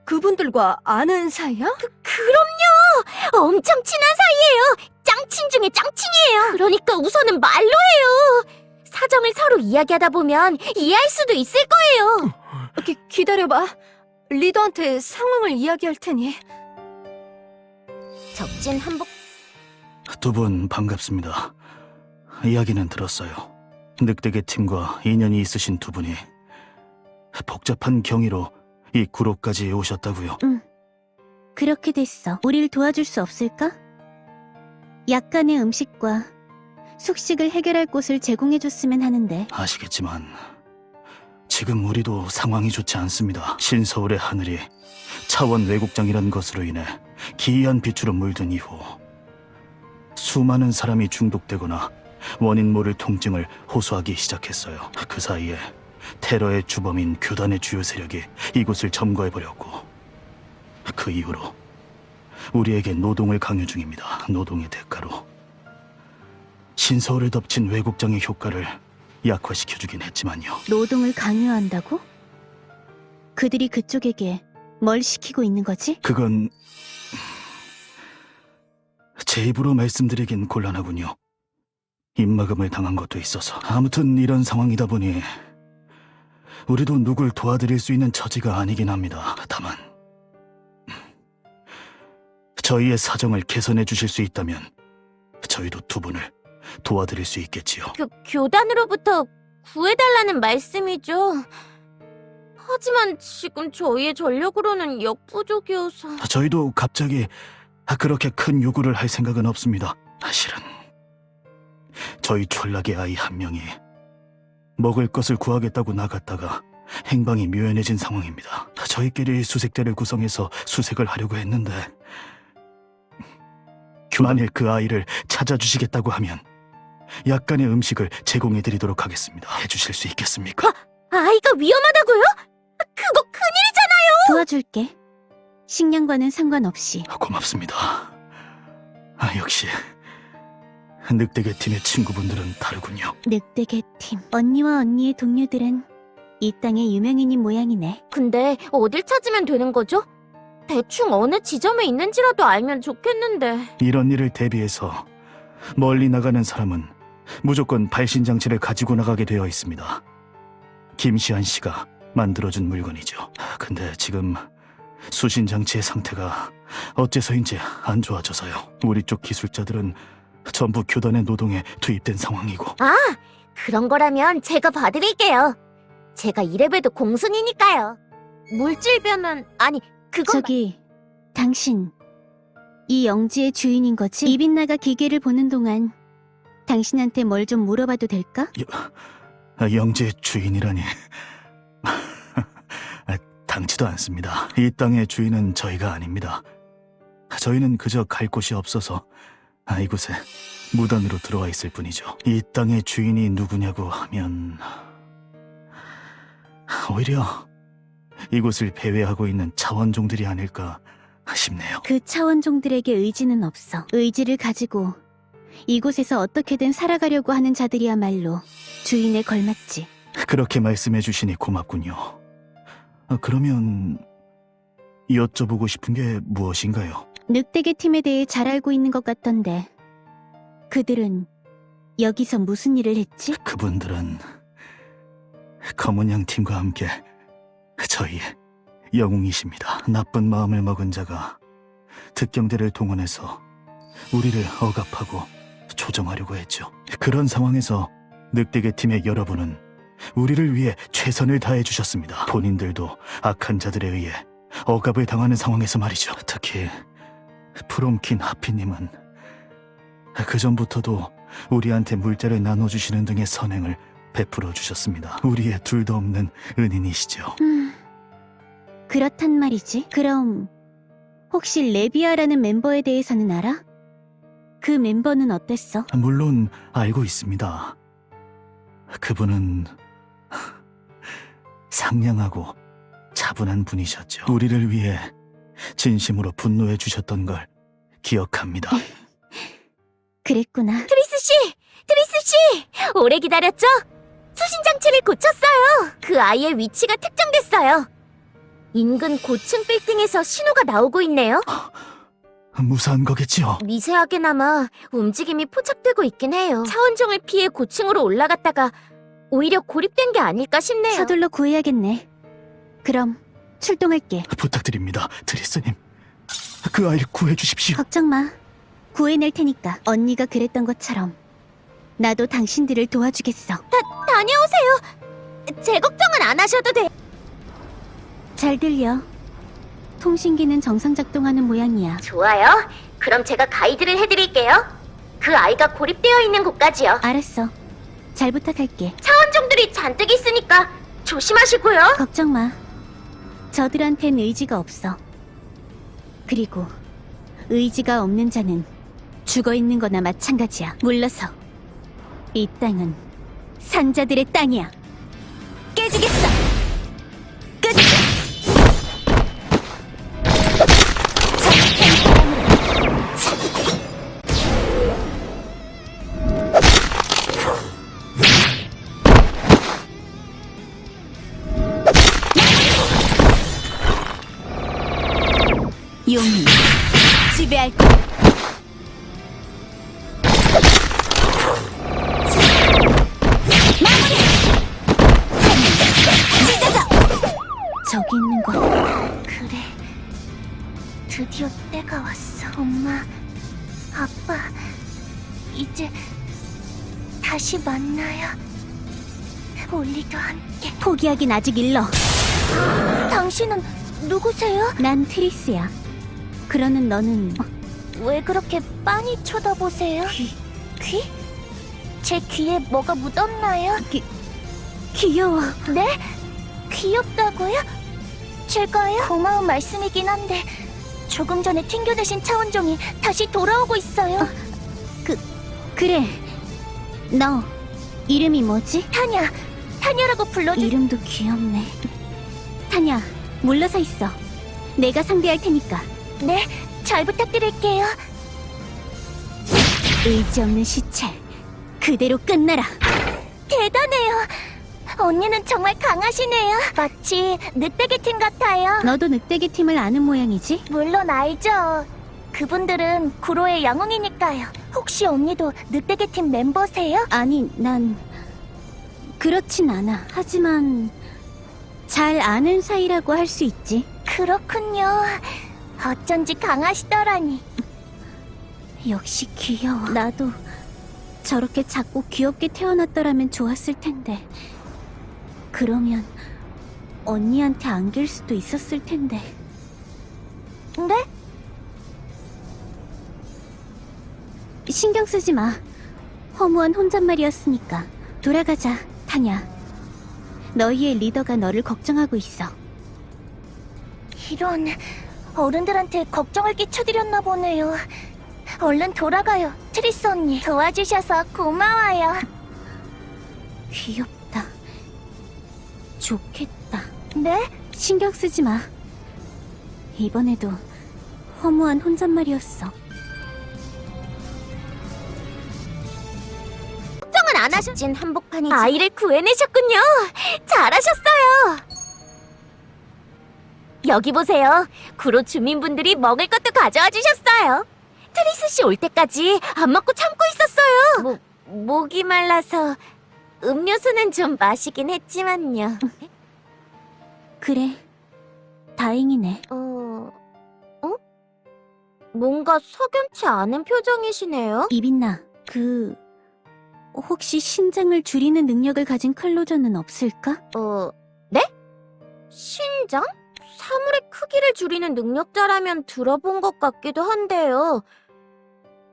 그분들과 아는 사이야? 그럼요! 엄청 친한 사이예요! 짱친 중에 짱친이에요! 그러니까 우선은 말로 해요! 사정을 서로 이야기하다 보면 이해할 수도 있을 거예요! 기다려봐. 리더한테 상황을 이야기할 테니. 적진 한복... 두 분 반갑습니다. 이야기는 들었어요. 늑대계 팀과 인연이 있으신 두 분이 복잡한 경위로 이 구로까지 오셨다고요. 그렇게 됐어. 우릴 도와줄 수 없을까? 약간의 음식과 숙식을 해결할 곳을 제공해줬으면 하는데. 아시겠지만 지금 우리도 상황이 좋지 않습니다. 신서울의 하늘이 차원 왜곡장이란 것으로 인해 기이한 빛으로 물든 이후 수많은 사람이 중독되거나 원인 모를 통증을 호소하기 시작했어요. 그 사이에 테러의 주범인 교단의 주요 세력이 이곳을 점거해버렸고 그 이후로 우리에게 노동을 강요 중입니다. 노동의 대가로 신서울을 덮친 왜곡장의 효과를 약화시켜주긴 했지만요. 노동을 강요한다고? 그들이 그쪽에게 뭘 시키고 있는 거지? 그건 제 입으로 말씀드리긴 곤란하군요. 입막음을 당한 것도 있어서. 아무튼 이런 상황이다 보니 우리도 누굴 도와드릴 수 있는 처지가 아니긴 합니다. 다만 저희의 사정을 개선해 주실 수 있다면 저희도 두 분을 도와드릴 수 있겠지요. 교단으로부터 구해달라는 말씀이죠. 하지만 지금 저희의 전력으로는 역부족이어서... 저희도 갑자기 그렇게 큰 요구를 할 생각은 없습니다. 실은 저희 촌락의 아이 한 명이 먹을 것을 구하겠다고 나갔다가 행방이 묘연해진 상황입니다. 저희끼리 수색대를 구성해서 수색을 하려고 했는데 만일 그 아이를 찾아주시겠다고 하면 약간의 음식을 제공해드리도록 하겠습니다. 해주실 수 있겠습니까? 아이가 위험하다고요? 그거 큰일이잖아요! 도와줄게. 식량과는 상관없이. 고맙습니다. 역시 늑대계 팀의 친구분들은 다르군요. 늑대개 팀. 언니와 언니의 동료들은 이 땅의 유명인인 모양이네. 근데 어딜 찾으면 되는 거죠? 대충 어느 지점에 있는지라도 알면 좋겠는데. 이런 일을 대비해서 멀리 나가는 사람은 무조건 발신장치를 가지고 나가게 되어 있습니다. 김시한 씨가 만들어준 물건이죠. 근데 지금 수신장치의 상태가 어째서인지 안 좋아져서요. 우리 쪽 기술자들은 전부 교단의 노동에 투입된 상황이고. 그런 거라면 제가 봐드릴게요. 제가 이래봬도 공순이니까요. 물질 변환... 아니, 그건... 저기, 당신 이 영지의 주인인 거지? 이빈나가 기계를 보는 동안 당신한테 뭘 좀 물어봐도 될까? 영지의 주인이라니. 당치도 않습니다. 이 땅의 주인은 저희가 아닙니다. 저희는 그저 갈 곳이 없어서 이곳에 무단으로 들어와 있을 뿐이죠. 이 땅의 주인이 누구냐고 하면 오히려 이곳을 배회하고 있는 차원종들이 아닐까 싶네요. 그 차원종들에게 의지는 없어. 의지를 가지고 이곳에서 어떻게든 살아가려고 하는 자들이야말로 주인에 걸맞지. 그렇게 말씀해 주시니 고맙군요. 그러면 여쭤보고 싶은 게 무엇인가요? 늑대계 팀에 대해 잘 알고 있는 것 같던데 그들은 여기서 무슨 일을 했지? 그분들은 검은 양 팀과 함께 저희의 영웅이십니다. 나쁜 마음을 먹은 자가 특경대를 동원해서 우리를 억압하고 조정하려고 했죠. 그런 상황에서 늑대계 팀의 여러분은 우리를 위해 최선을 다해 주셨습니다. 본인들도 악한 자들에 의해 억압을 당하는 상황에서 말이죠. 특히 프롬킨 하피님은 그전부터도 우리한테 물자를 나눠주시는 등의 선행을 베풀어 주셨습니다. 우리의 둘도 없는 은인이시죠. 그렇단 말이지. 그럼 혹시 레비아라는 멤버에 대해서는 알아? 그 멤버는 어땠어? 물론 알고 있습니다. 그분은 상냥하고 차분한 분이셨죠. 우리를 위해 진심으로 분노해 주셨던 걸 기억합니다. 그랬구나. 트리스 씨! 오래 기다렸죠? 수신 장치를 고쳤어요. 그 아이의 위치가 특정됐어요. 인근 고층 빌딩에서 신호가 나오고 있네요. 무사한 거겠지요? 미세하게나마 움직임이 포착되고 있긴 해요. 차원종을 피해 고층으로 올라갔다가 오히려 고립된 게 아닐까 싶네요. 서둘러 구해야겠네. 그럼 출동할게. 부탁드립니다, 트리스님. 그 아이를 구해주십시오. 걱정 마. 구해낼 테니까. 언니가 그랬던 것처럼 나도 당신들을 도와주겠어. 다녀오세요. 제 걱정은 안 하셔도 돼요. 잘 들려. 통신기는 정상 작동하는 모양이야. 좋아요. 그럼 제가 가이드를 해드릴게요. 그 아이가 고립되어 있는 곳까지요. 알았어. 잘 부탁할게. 차원종들이 잔뜩 있으니까 조심하시고요. 걱정 마. 저들한텐 의지가 없어. 그리고 의지가 없는 자는 죽어 있는 거나 마찬가지야. 물러서. 이 땅은 산자들의 땅이야. 깨지겠어. 끝. 용이 지배할 것. 마무리. 찢어져. 저기 있는 거. 그래. 드디어 때가 왔어. 엄마, 아빠, 이제 다시 만나요. 올리도 함께. 포기하긴 아직 일러. 당신은 누구세요? 난 트리스야. 그러는 너는 왜 그렇게 빤히 쳐다보세요? 귀? 제 귀에 뭐가 묻었나요? 귀여워. 네? 귀엽다고요? 제가요? 고마운 말씀이긴 한데 조금 전에 튕겨내신 차원종이 다시 돌아오고 있어요. 그래. 너 이름이 뭐지? 타냐라고 불러주... 이름도 귀엽네. 타냐, 물러서 있어. 내가 상대할 테니까. 네, 잘 부탁드릴게요. 의지 없는 시체. 그대로 끝나라. 대단해요. 언니는 정말 강하시네요. 마치 늑대기 팀 같아요. 너도 늑대기 팀을 아는 모양이지? 물론 알죠. 그분들은 구로의 영웅이니까요. 혹시 언니도 늑대기 팀 멤버세요? 아니, 난 그렇진 않아. 하지만 잘 아는 사이라고 할 수 있지. 그렇군요. 어쩐지 강하시더라니. 역시 귀여워. 나도 저렇게 작고 귀엽게 태어났더라면 좋았을 텐데. 그러면 언니한테 안길 수도 있었을 텐데. 네? 신경 쓰지 마. 허무한 혼잣말이었으니까. 돌아가자. 타냐. 너희의 리더가 너를 걱정하고 있어. 이런, 어른들한테 걱정을 끼쳐드렸나 보네요. 얼른 돌아가요, 트리스 언니. 도와주셔서 고마워요. 귀엽다. 좋겠다. 네? 신경 쓰지 마. 이번에도 허무한 혼잣말이었어. 걱정은 안 하셨... 진 한복판이지. 아이를 구해내셨군요. 잘하셨어요. 여기 보세요. 구로 주민분들이 먹을 것도 가져와 주셨어요. 트리스 씨 올 때까지 안 먹고 참고 있었어요. 목이 말라서 음료수는 좀 마시긴 했지만요. 그래. 다행이네. 뭔가 석연치 않은 표정이시네요. 이빈나, 혹시 신장을 줄이는 능력을 가진 클로저는 없을까? 네? 신장? 사물의 크기를 줄이는 능력자라면 들어본 것 같기도 한데요.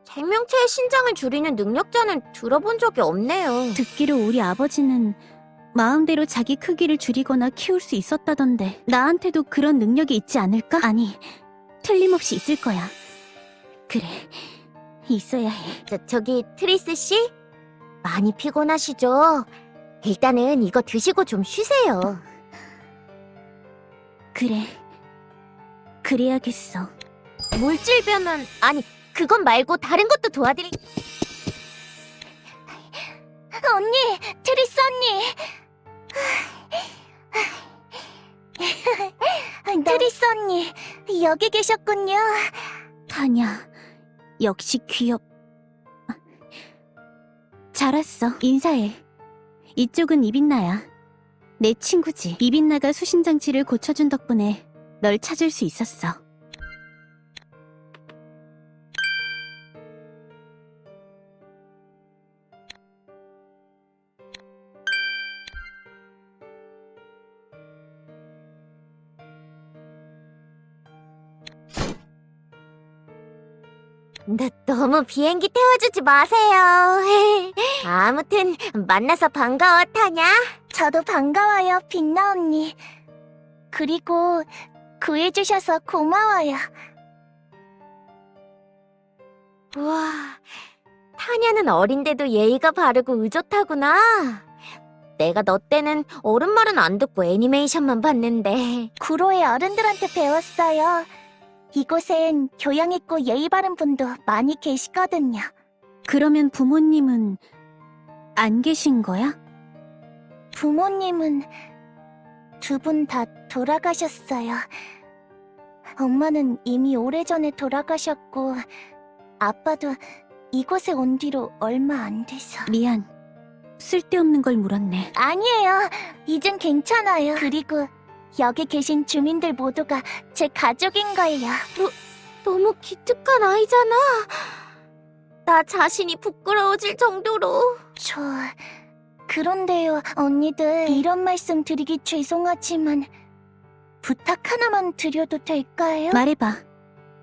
생명체의 신장을 줄이는 능력자는 들어본 적이 없네요. 듣기로 우리 아버지는 마음대로 자기 크기를 줄이거나 키울 수 있었다던데 나한테도 그런 능력이 있지 않을까? 아니, 틀림없이 있을 거야. 그래, 있어야 해. 저기 트리스 씨? 많이 피곤하시죠? 일단은 이거 드시고 좀 쉬세요. 그래, 그래야겠어. 물질 변환, 아니 그건 말고 다른 것도 도와드릴... 언니! 트리스 언니! 트리스 언니, 여기 계셨군요. 타냐, 역시 잘 왔어. 인사해. 이쪽은 이빈나야. 내 친구지. 이빈나가 수신장치를 고쳐준 덕분에 널 찾을 수 있었어. 너무 비행기 태워주지 마세요. 아무튼 만나서 반가워, 타냐. 저도 반가워요, 빛나 언니. 그리고 구해주셔서 고마워요. 우와, 타냐는 어린데도 예의가 바르고 의젓하구나. 내가 너 때는 어른 말은 안 듣고 애니메이션만 봤는데. 구로의 어른들한테 배웠어요. 이곳엔 교양 있고 예의 바른 분도 많이 계시거든요. 그러면 부모님은 안 계신 거야? 부모님은 두 분 다 돌아가셨어요. 엄마는 이미 오래전에 돌아가셨고 아빠도 이곳에 온 뒤로 얼마 안 돼서. 미안. 쓸데없는 걸 물었네. 아니에요. 이젠 괜찮아요. 그리고 여기 계신 주민들 모두가 제 가족인걸요. 너무 기특한 아이잖아. 나 자신이 부끄러워질 정도로. 그런데요, 언니들. 이런 말씀 드리기 죄송하지만 부탁 하나만 드려도 될까요? 말해봐.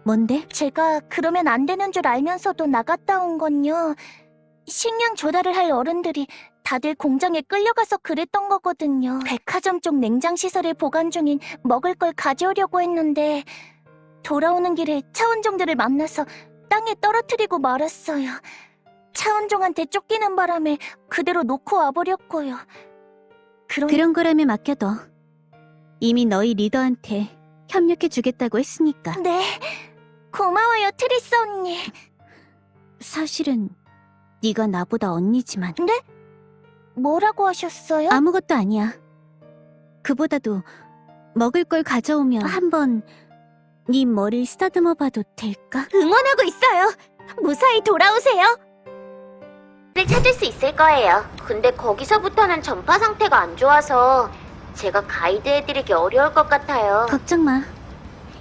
뭔데? 제가 그러면 안 되는 줄 알면서도 나갔다 온 건요. 식량 조달을 할 어른들이 다들 공장에 끌려가서 그랬던 거거든요. 백화점 쪽 냉장시설에 보관 중인 먹을 걸 가져오려고 했는데 돌아오는 길에 차원종들을 만나서 땅에 떨어뜨리고 말았어요. 차원종한테 쫓기는 바람에 그대로 놓고 와버렸고요. 그런 거라면 맡겨둬. 이미 너희 리더한테 협력해주겠다고 했으니까. 네, 고마워요, 트리스 언니. 사실은 네가 나보다 언니지만. 네? 뭐라고 하셨어요? 아무것도 아니야. 그보다도 먹을 걸 가져오면 한번 네 머리를 쓰다듬어 봐도 될까? 응원하고 있어요. 무사히 돌아오세요. 를 찾을 수 있을 거예요. 근데 거기서부터는 전파 상태가 안 좋아서 제가 가이드해드리기 어려울 것 같아요. 걱정 마.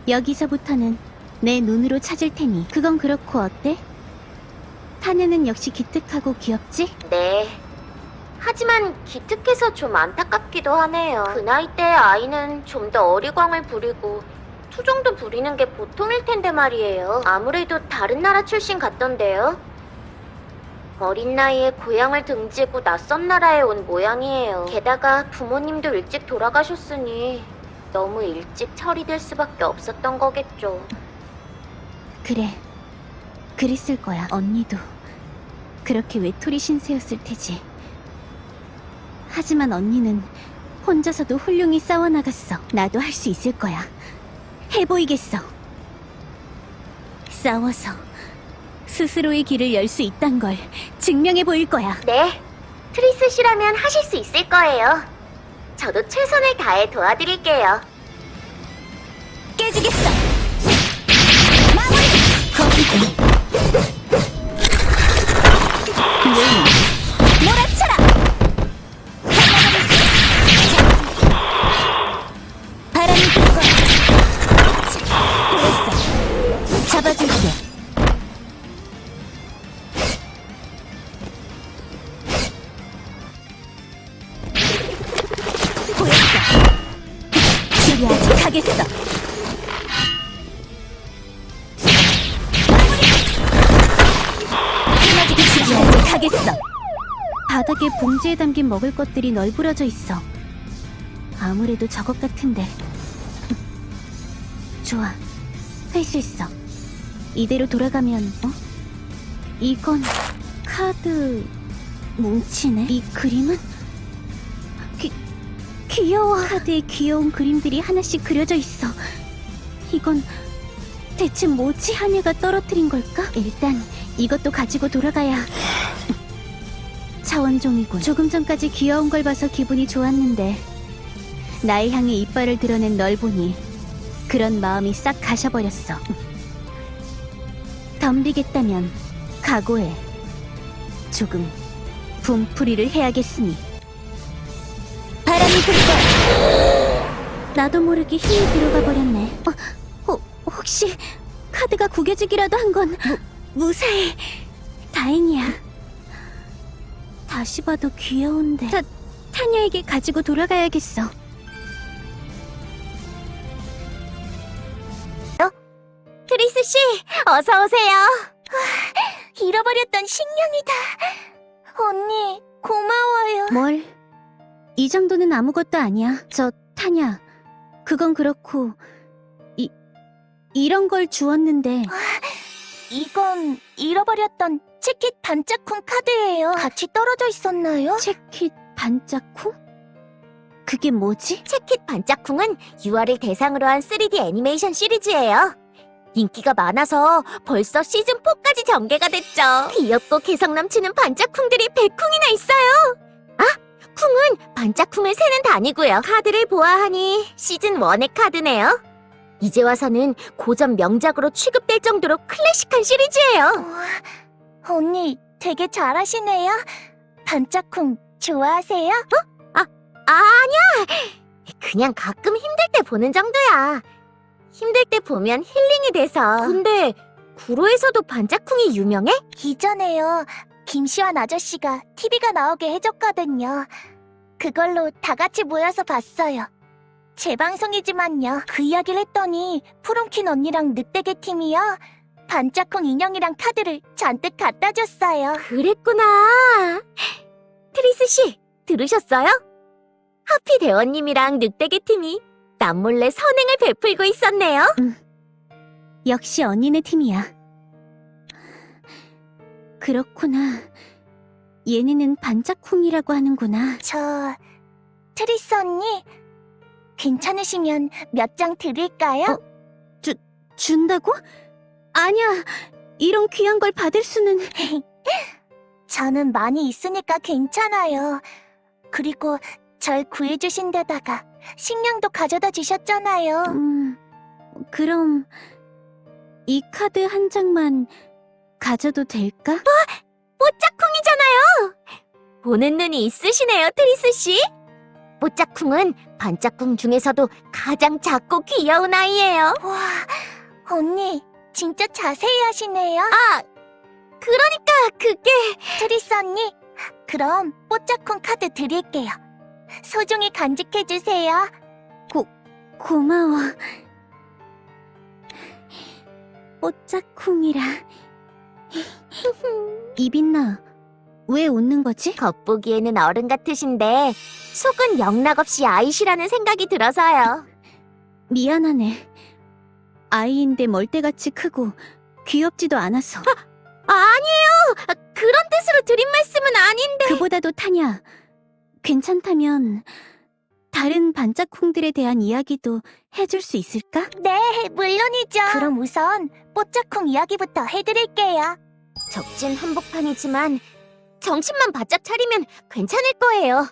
여기서부터는 내 눈으로 찾을 테니. 그건 그렇고 어때? 타냐는 역시 기특하고 귀엽지? 네. 하지만 기특해서 좀 안타깝기도 하네요. 그 나이 때 아이는 좀 더 어리광을 부리고 투정도 부리는 게 보통일 텐데 말이에요. 아무래도 다른 나라 출신 같던데요. 어린 나이에 고향을 등지고 낯선 나라에 온 모양이에요. 게다가 부모님도 일찍 돌아가셨으니 너무 일찍 처리될 수밖에 없었던 거겠죠. 그래. 그랬을 거야. 언니도 그렇게 외톨이 신세였을 테지. 하지만 언니는 혼자서도 훌륭히 싸워나갔어. 나도 할 수 있을 거야. 해보이겠어. 싸워서 스스로의 길을 열 수 있단 걸 증명해 보일 거야. 네, 트리스 씨라면 하실 수 있을 거예요. 저도 최선을 다해 도와드릴게요. 깨지겠어. 마무리. 거기고. 몰아쳐라. 바람이 불 거야. 보였어. 잡아줄게. 보였어. 치료하지 가겠어. 치료하지 가겠어. 바닥에 봉지에 담긴 먹을 것들이 널브러져 있어. 아무래도 저것 같은데. 좋아. 할 수 있어. 이대로 돌아가면, 이건 카드 뭉치네. 이 그림은? 귀여워. 카드에 귀여운 그림들이 하나씩 그려져 있어. 이건 대체 뭐지? 하늘가 떨어뜨린 걸까? 일단 이것도 가지고 돌아가야. 차원종이군. 조금 전까지 귀여운 걸 봐서 기분이 좋았는데 나를 향해 이빨을 드러낸 널 보니 그런 마음이 싹 가셔버렸어. 덤비겠다면 각오해. 조금 분풀이를 해야겠으니. 바람이 불 거야. 나도 모르게 힘이 들어가 버렸네. 혹시 카드가 구겨지기라도 한 건 무사해. 다행이야. 다시 봐도 귀여운데. 타냐에게 가지고 돌아가야겠어. 트리스 씨, 어서 오세요. 잃어버렸던 식량이다. 언니, 고마워요. 뭘? 이 정도는 아무것도 아니야. 타냐, 그건 그렇고 이런 걸 주었는데. 이건 잃어버렸던 치킷 반짝쿵 카드예요. 같이 떨어져 있었나요? 치킷 반짝쿵? 그게 뭐지? 채킷 반짝쿵은 6화를 대상으로 한 3D 애니메이션 시리즈예요. 인기가 많아서 벌써 시즌4까지 전개가 됐죠. 귀엽고 개성 넘치는 반짝쿵들이 100쿵이나 있어요. 아, 쿵은 반짝쿵을 세는 단위고요. 카드를 보아하니 시즌1의 카드네요. 이제 와서는 고전 명작으로 취급될 정도로 클래식한 시리즈예요. 언니, 되게 잘하시네요. 반짝쿵 좋아하세요? 아니야. 그냥 가끔 힘들 때 보는 정도야. 힘들 때 보면 힐링이 돼서. 근데 구로에서도 반짝쿵이 유명해? 이전에요. 김시환 아저씨가 TV가 나오게 해줬거든요. 그걸로 다 같이 모여서 봤어요. 재방송이지만요. 그 이야기를 했더니 푸른킨 언니랑 늑대게 팀이요. 반짝쿵 인형이랑 카드를 잔뜩 갖다 줬어요. 그랬구나. 트리스 씨, 들으셨어요? 하피 대원님이랑 늑대게 팀이 남몰래 선행을 베풀고 있었네요. 역시 언니네 팀이야. 그렇구나. 얘네는 반짝쿵이라고 하는구나. 트리스 언니, 괜찮으시면 몇 장 드릴까요? 준다고? 아니야, 이런 귀한 걸 받을 수는... 저는 많이 있으니까 괜찮아요. 그리고 절 구해주신 데다가 식량도 가져다 주셨잖아요. 그럼 이 카드 한 장만 가져도 될까? 뽀짝쿵이잖아요. 보는 눈이 있으시네요, 트리스 씨. 뽀짝쿵은 반짝쿵 중에서도 가장 작고 귀여운 아이예요. 와, 언니 진짜 자세히 하시네요. 그러니까 그게... 트리스 언니, 그럼 뽀짝쿵 카드 드릴게요. 소중히 간직해주세요. 고마워. 뽀짝쿵이라. 이빈나, 왜 웃는 거지? 겉보기에는 어른 같으신데 속은 영락없이 아이시라는 생각이 들어서요. 미안하네. 아이인데 멀대같이 크고 귀엽지도 않아서. 아니에요. 그런 뜻으로 드린 말씀은 아닌데. 그보다도 타냐, 괜찮다면 다른 반짝콩들에 대한 이야기도 해줄 수 있을까? 네, 물론이죠. 그럼 우선 뽀짝콩 이야기부터 해드릴게요. 적진 한복판이지만 정신만 바짝 차리면 괜찮을 거예요.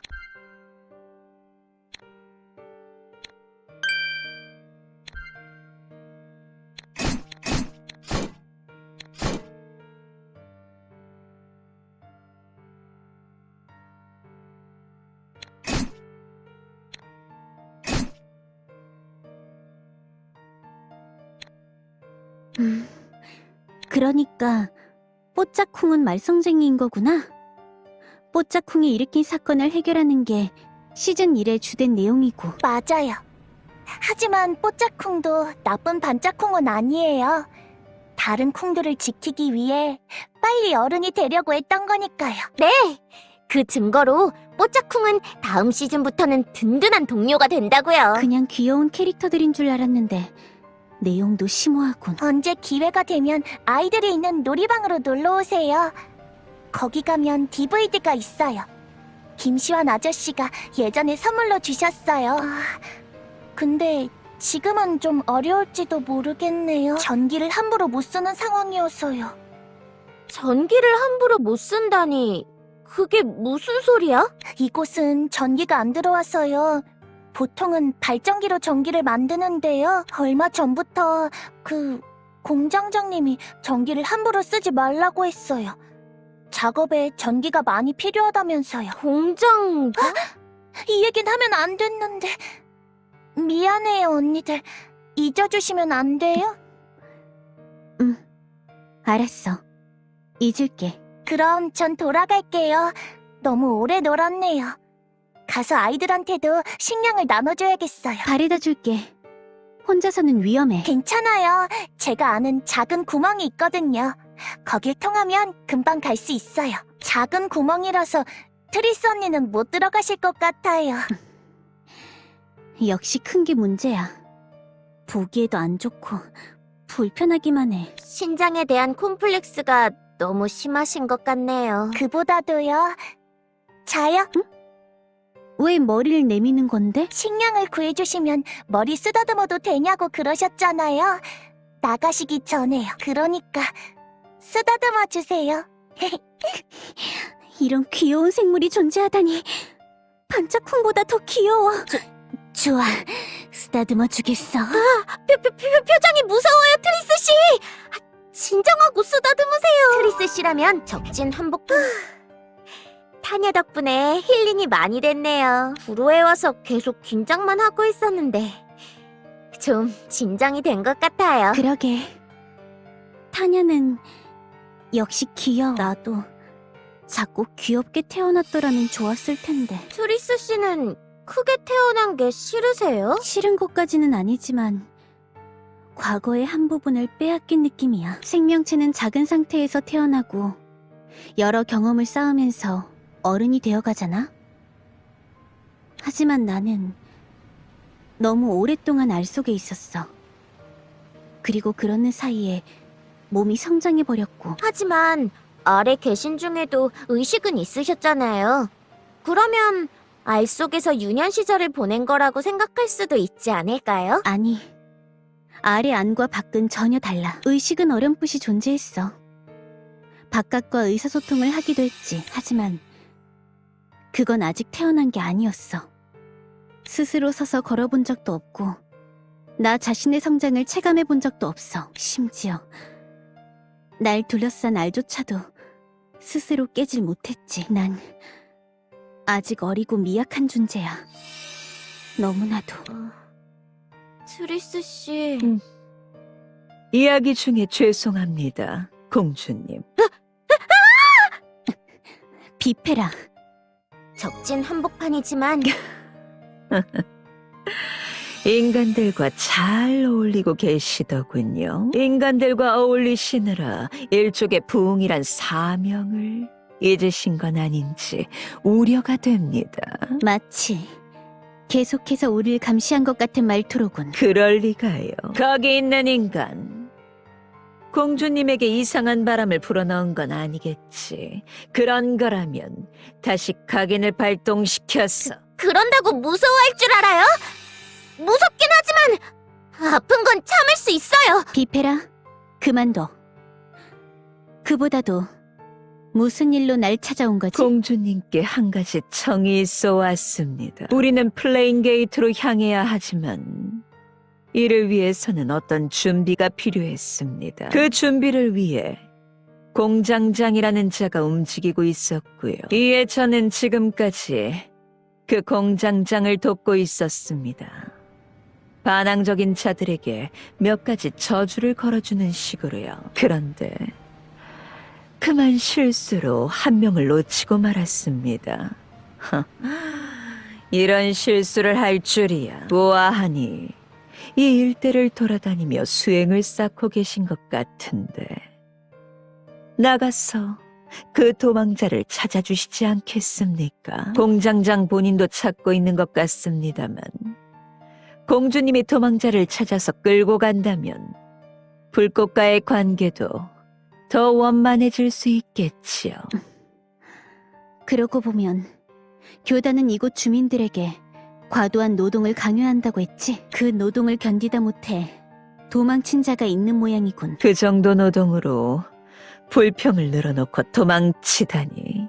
그러니까 뽀짝콩은 말썽쟁이인 거구나. 뽀짝콩이 일으킨 사건을 해결하는 게 시즌 1의 주된 내용이고. 맞아요. 하지만 뽀짝콩도 나쁜 반짝콩은 아니에요. 다른 콩들을 지키기 위해 빨리 어른이 되려고 했던 거니까요. 네! 그 증거로 뽀짝쿵은 다음 시즌부터는 든든한 동료가 된다고요. 그냥 귀여운 캐릭터들인 줄 알았는데 내용도 심오하군. 언제 기회가 되면 아이들이 있는 놀이방으로 놀러 오세요. 거기 가면 DVD가 있어요. 김시환 아저씨가 예전에 선물로 주셨어요. 근데 지금은 좀 어려울지도 모르겠네요. 전기를 함부로 못 쓰는 상황이어서요. 전기를 함부로 못 쓴다니 그게 무슨 소리야? 이곳은 전기가 안 들어와서요. 보통은 발전기로 전기를 만드는데요. 얼마 전부터 그 공장장님이 전기를 함부로 쓰지 말라고 했어요. 작업에 전기가 많이 필요하다면서요. 공장... 이 얘긴 하면 안 됐는데. 미안해요, 언니들. 잊어주시면 안 돼요? 응, 알았어. 잊을게. 그럼 전 돌아갈게요. 너무 오래 놀았네요. 가서 아이들한테도 식량을 나눠줘야겠어요. 바래다 줄게. 혼자서는 위험해. 괜찮아요. 제가 아는 작은 구멍이 있거든요. 거길 통하면 금방 갈 수 있어요. 작은 구멍이라서 트리스 언니는 못 들어가실 것 같아요. 역시 큰 게 문제야. 보기에도 안 좋고 불편하기만 해. 신장에 대한 콤플렉스가 너무 심하신 것 같네요. 그보다도요. 자요? 응? 왜 머리를 내미는 건데? 식량을 구해주시면 머리 쓰다듬어도 되냐고 그러셨잖아요. 나가시기 전에요. 그러니까 쓰다듬어 주세요. 이런 귀여운 생물이 존재하다니. 반짝콩보다 더 귀여워. 좋아, 쓰다듬어 주겠어. 표정이 무서워요, 트리스 씨. 진정하고 쓰다듬으세요. 트리스 씨라면 적진 한복... 타녀 덕분에 힐링이 많이 됐네요. 불호에 와서 계속 긴장만 하고 있었는데 좀 진정이 된 것 같아요. 그러게. 타녀는 역시 귀여워. 나도 작고 귀엽게 태어났더라면 좋았을 텐데. 트리스 씨는 크게 태어난 게 싫으세요? 싫은 것까지는 아니지만 과거의 한 부분을 빼앗긴 느낌이야. 생명체는 작은 상태에서 태어나고 여러 경험을 쌓으면서 어른이 되어가잖아. 하지만 나는 너무 오랫동안 알 속에 있었어. 그리고 그러는 사이에 몸이 성장해버렸고. 하지만 아래 계신 중에도 의식은 있으셨잖아요. 그러면 알 속에서 유년 시절을 보낸 거라고 생각할 수도 있지 않을까요? 아니, 아래 안과 밖은 전혀 달라. 의식은 어렴풋이 존재했어. 바깥과 의사소통을 하기도 했지. 하지만 그건 아직 태어난 게 아니었어. 스스로 서서 걸어본 적도 없고 나 자신의 성장을 체감해 본 적도 없어. 심지어 날 둘러싼 알조차도 스스로 깨질 못했지. 난 아직 어리고 미약한 존재야. 너무나도. 트리스 씨... 이야기 중에 죄송합니다, 공주님. 비페라. 적진 한복판이지만 인간들과 잘 어울리고 계시더군요. 인간들과 어울리시느라 일종의 부흥이란 사명을 잊으신 건 아닌지 우려가 됩니다. 마치 계속해서 우리를 감시한 것 같은 말투로군. 그럴 리가요. 거기 있는 인간. 공주님에게 이상한 바람을 불어넣은 건 아니겠지. 그런 거라면 다시 각인을 발동시켜서 그런다고 무서워할 줄 알아요? 무섭긴 하지만 아픈 건 참을 수 있어요. 비페라, 그만둬. 그보다도 무슨 일로 날 찾아온 거지? 공주님께 한 가지 청이 있어 왔습니다. 우리는 플레인 게이트로 향해야 하지만 이를 위해서는 어떤 준비가 필요했습니다. 그 준비를 위해 공장장이라는 자가 움직이고 있었고요. 이에 저는 지금까지 그 공장장을 돕고 있었습니다. 반항적인 자들에게 몇 가지 저주를 걸어주는 식으로요. 그런데 그만 실수로 한 명을 놓치고 말았습니다. 이런 실수를 할 줄이야. 보아하니 이 일대를 돌아다니며 수행을 쌓고 계신 것 같은데 나가서 그 도망자를 찾아주시지 않겠습니까? 공장장 본인도 찾고 있는 것 같습니다만 공주님이 도망자를 찾아서 끌고 간다면 불꽃과의 관계도 더 원만해질 수 있겠지요. 그러고 보면 교단은 이곳 주민들에게 과도한 노동을 강요한다고 했지? 그 노동을 견디다 못해 도망친 자가 있는 모양이군. 그 정도 노동으로 불평을 늘어놓고 도망치다니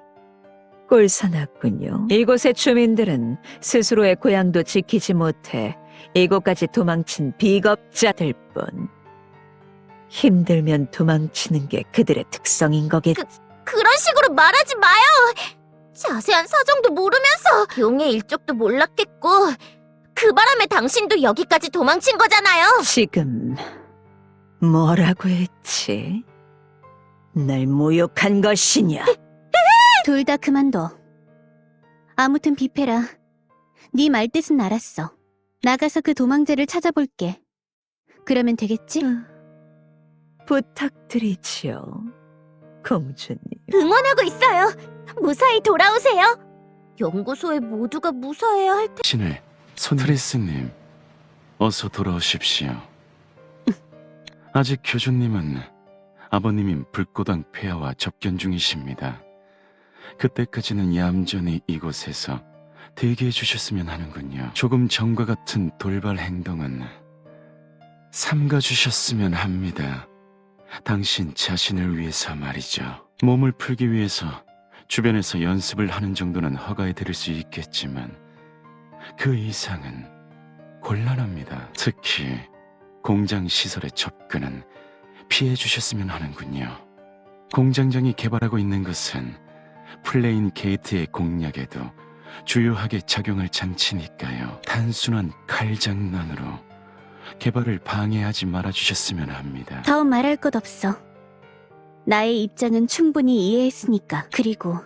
꼴사납군요. 이곳의 주민들은 스스로의 고향도 지키지 못해 이곳까지 도망친 비겁자들 뿐. 힘들면 도망치는 게 그들의 특성인 거겠지. 그런 식으로 말하지 마요. 자세한 사정도 모르면서 용의 일족도 몰랐겠고 그 바람에 당신도 여기까지 도망친 거잖아요. 지금 뭐라고 했지? 날 모욕한 것이냐? 둘 다 그만둬. 아무튼 비페라, 네 말뜻은 알았어. 나가서 그 도망자를 찾아볼게. 그러면 되겠지? 부탁드리지요, 공주님. 응원하고 있어요. 무사히 돌아오세요. 연구소에 모두가 무사해야 할 텐데. 신을 트리스님, 어서 돌아오십시오. 아직 교주님은 아버님인 불꽃왕 폐하와 접견 중이십니다. 그때까지는 얌전히 이곳에서 대기해 주셨으면 하는군요. 조금 전과 같은 돌발 행동은 삼가 주셨으면 합니다. 당신 자신을 위해서 말이죠. 몸을 풀기 위해서 주변에서 연습을 하는 정도는 허가해 드릴 수 있겠지만 그 이상은 곤란합니다. 특히 공장 시설의 접근은 피해 주셨으면 하는군요. 공장장이 개발하고 있는 것은 플레인 게이트의 공략에도 주요하게 작용할 장치니까요. 단순한 칼장난으로 개발을 방해하지 말아주셨으면 합니다. 더 말할 것 없어. 나의 입장은 충분히 이해했으니까. 그리고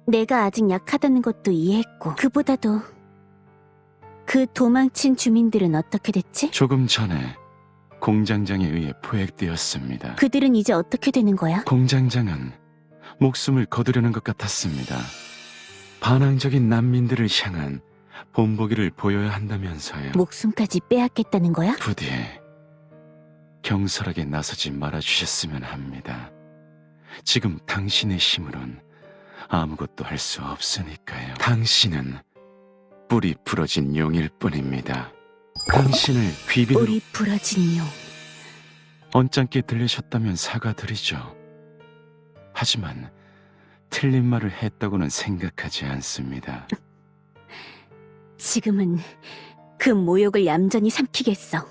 내가 아직 약하다는 것도 이해했고. 그보다도 그 도망친 주민들은 어떻게 됐지? 조금 전에 공장장에 의해 포획되었습니다. 그들은 이제 어떻게 되는 거야? 공장장은 목숨을 거두려는 것 같았습니다. 반항적인 난민들을 향한 본보기를 보여야 한다면서요. 목숨까지 빼앗겠다는 거야? 부디 경솔하게 나서지 말아주셨으면 합니다. 지금 당신의 힘으론 아무것도 할 수 없으니까요. 당신은 뿔이 부러진 용일 뿐입니다. 당신을 귀빈으로 우리 부러진 용. 언짢게 들리셨다면 사과드리죠. 하지만 틀린 말을 했다고는 생각하지 않습니다. 지금은 그 모욕을 얌전히 삼키겠어.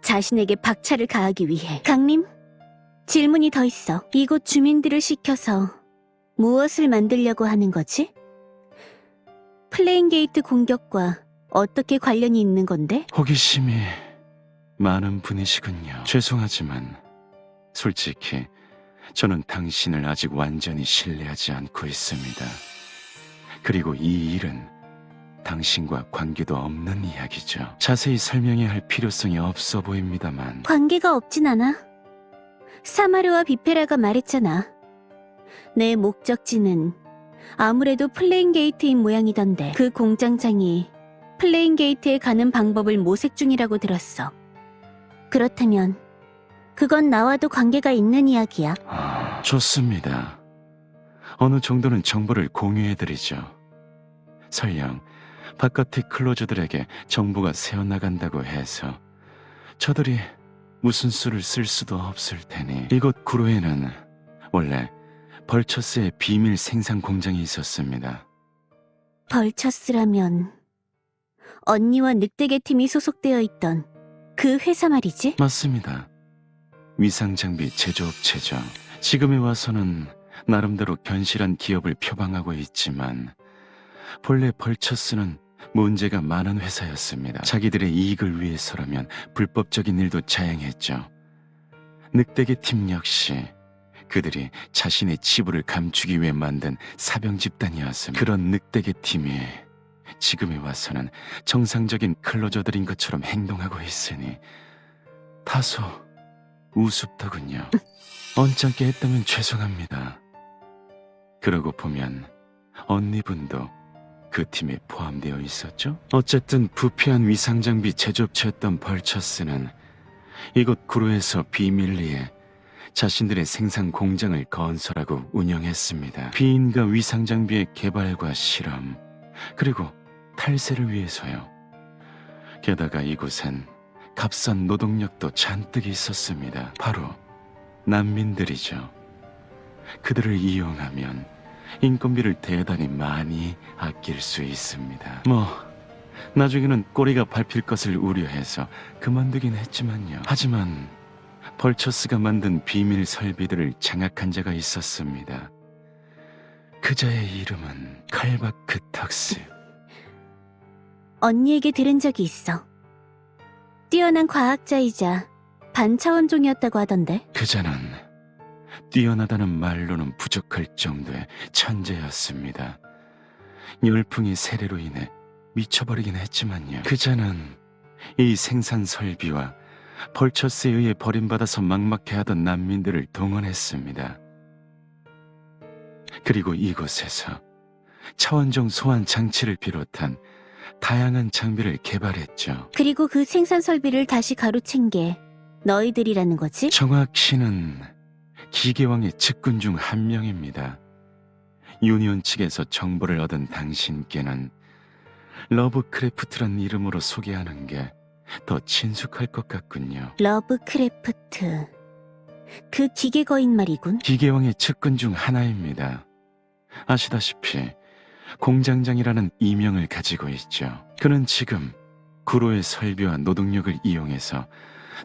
자신에게 박차를 가하기 위해. 강림, 질문이 더 있어. 이곳 주민들을 시켜서 무엇을 만들려고 하는 거지? 플레인 게이트 공격과 어떻게 관련이 있는 건데? 호기심이 많은 분이시군요. 죄송하지만 솔직히 저는 당신을 아직 완전히 신뢰하지 않고 있습니다. 그리고 이 일은 당신과 관계도 없는 이야기죠. 자세히 설명해야 할 필요성이 없어 보입니다만 관계가 없진 않아. 사마르와 비페라가 말했잖아. 내 목적지는 아무래도 플레인 게이트인 모양이던데 그 공장장이 플레인 게이트에 가는 방법을 모색 중이라고 들었어. 그렇다면 그건 나와도 관계가 있는 이야기야. 좋습니다. 어느 정도는 정보를 공유해드리죠. 설령 바깥의 클로저들에게 정보가 새어나간다고 해서 저들이 무슨 수를 쓸 수도 없을 테니 이곳 구로에는 원래 벌처스의 비밀 생산 공장이 있었습니다. 벌처스라면 언니와 늑대계 팀이 소속되어 있던 그 회사 말이지? 맞습니다. 위상장비 제조업체죠. 지금에 와서는 나름대로 견실한 기업을 표방하고 있지만 본래 벌처스는 문제가 많은 회사였습니다. 자기들의 이익을 위해서라면 불법적인 일도 자행했죠. 늑대계 팀 역시 그들이 자신의 치부를 감추기 위해 만든 사병 집단이었습니다. 그런 늑대계 팀이 지금에 와서는 정상적인 클로저들인 것처럼 행동하고 있으니 다소 우습더군요. 언짢게 했다면 죄송합니다. 그러고 보면 언니분도 그 팀에 포함되어 있었죠? 어쨌든 부패한 위상장비 제조업체였던 벌처스는 이곳 구로에서 비밀리에 자신들의 생산 공장을 건설하고 운영했습니다. 비인가 위상장비의 개발과 실험, 그리고 탈세를 위해서요. 게다가 이곳엔 값싼 노동력도 잔뜩 있었습니다. 바로 난민들이죠. 그들을 이용하면 인건비를 대단히 많이 아낄 수 있습니다. 나중에는 꼬리가 밟힐 것을 우려해서 그만두긴 했지만요. 하지만 벌처스가 만든 비밀 설비들을 장악한 자가 있었습니다. 그자의 이름은 칼바크 턱스. 언니에게 들은 적이 있어. 뛰어난 과학자이자 반차원종이었다고 하던데. 그자는 뛰어나다는 말로는 부족할 정도의 천재였습니다. 열풍의 세례로 인해 미쳐버리긴 했지만요. 그자는 이 생산 설비와 벌처스에 의해 버림받아서 막막해하던 난민들을 동원했습니다. 그리고 이곳에서 차원종 소환 장치를 비롯한 다양한 장비를 개발했죠. 그리고 그 생산 설비를 다시 가로챈 게 너희들이라는 거지? 정확히는 기계왕의 측근 중 한 명입니다. 유니온 측에서 정보를 얻은 당신께는 러브크래프트란 이름으로 소개하는 게 더 친숙할 것 같군요. 러브크래프트. 그 기계 거인 말이군. 기계왕의 측근 중 하나입니다. 아시다시피 공장장이라는 이명을 가지고 있죠. 그는 지금 구로의 설비와 노동력을 이용해서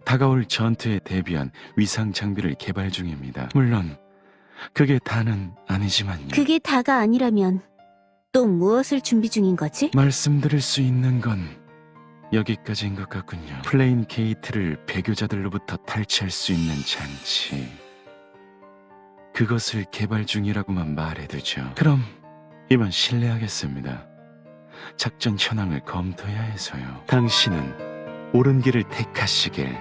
다가올 전투에 대비한 위상 장비를 개발 중입니다. 물론 그게 다는 아니지만요. 그게 다가 아니라면 또 무엇을 준비 중인 거지? 말씀드릴 수 있는 건 여기까지인 것 같군요. 플레인 게이트를 배교자들로부터 탈취할 수 있는 장치. 그것을 개발 중이라고만 말해두죠. 그럼 이만 실례하겠습니다. 작전 현황을 검토해야 해서요. 당신은 옳은 길을 택하시길.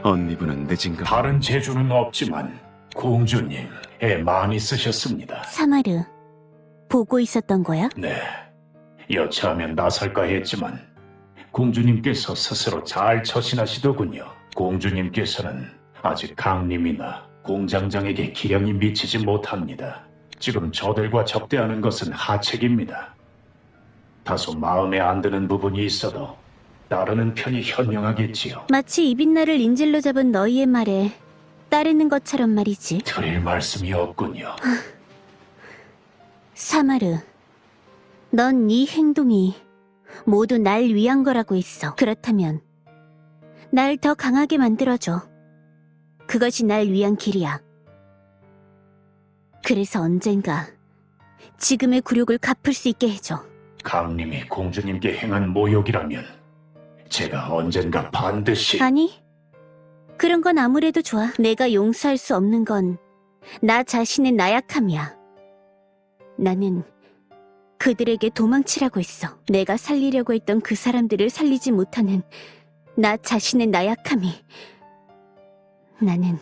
언니분은 늦은 것. 다른 재주는 없지만 공주님 애 많이 쓰셨습니다. 사마르, 보고 있었던 거야? 네, 여차하면 나설까 했지만 공주님께서 스스로 잘 처신하시더군요. 공주님께서는 아직 강림이나 공장장에게 기량이 미치지 못합니다. 지금 저들과 적대하는 것은 하책입니다. 다소 마음에 안 드는 부분이 있어도 따르는 편이 현명하겠지요. 마치 이빛날을 인질로 잡은 너희의 말에 따르는 것처럼 말이지. 드릴 말씀이 없군요. 사마르, 넌 네 행동이 모두 날 위한 거라고 했어. 그렇다면 날 더 강하게 만들어줘. 그것이 날 위한 길이야. 그래서 언젠가 지금의 굴욕을 갚을 수 있게 해줘. 강림이 공주님께 행한 모욕이라면 제가 언젠가 반드시... 아니, 그런 건 아무래도 좋아. 내가 용서할 수 없는 건 나 자신의 나약함이야. 나는 그들에게 도망치라고 했어. 내가 살리려고 했던 그 사람들을 살리지 못하는 나 자신의 나약함이 나는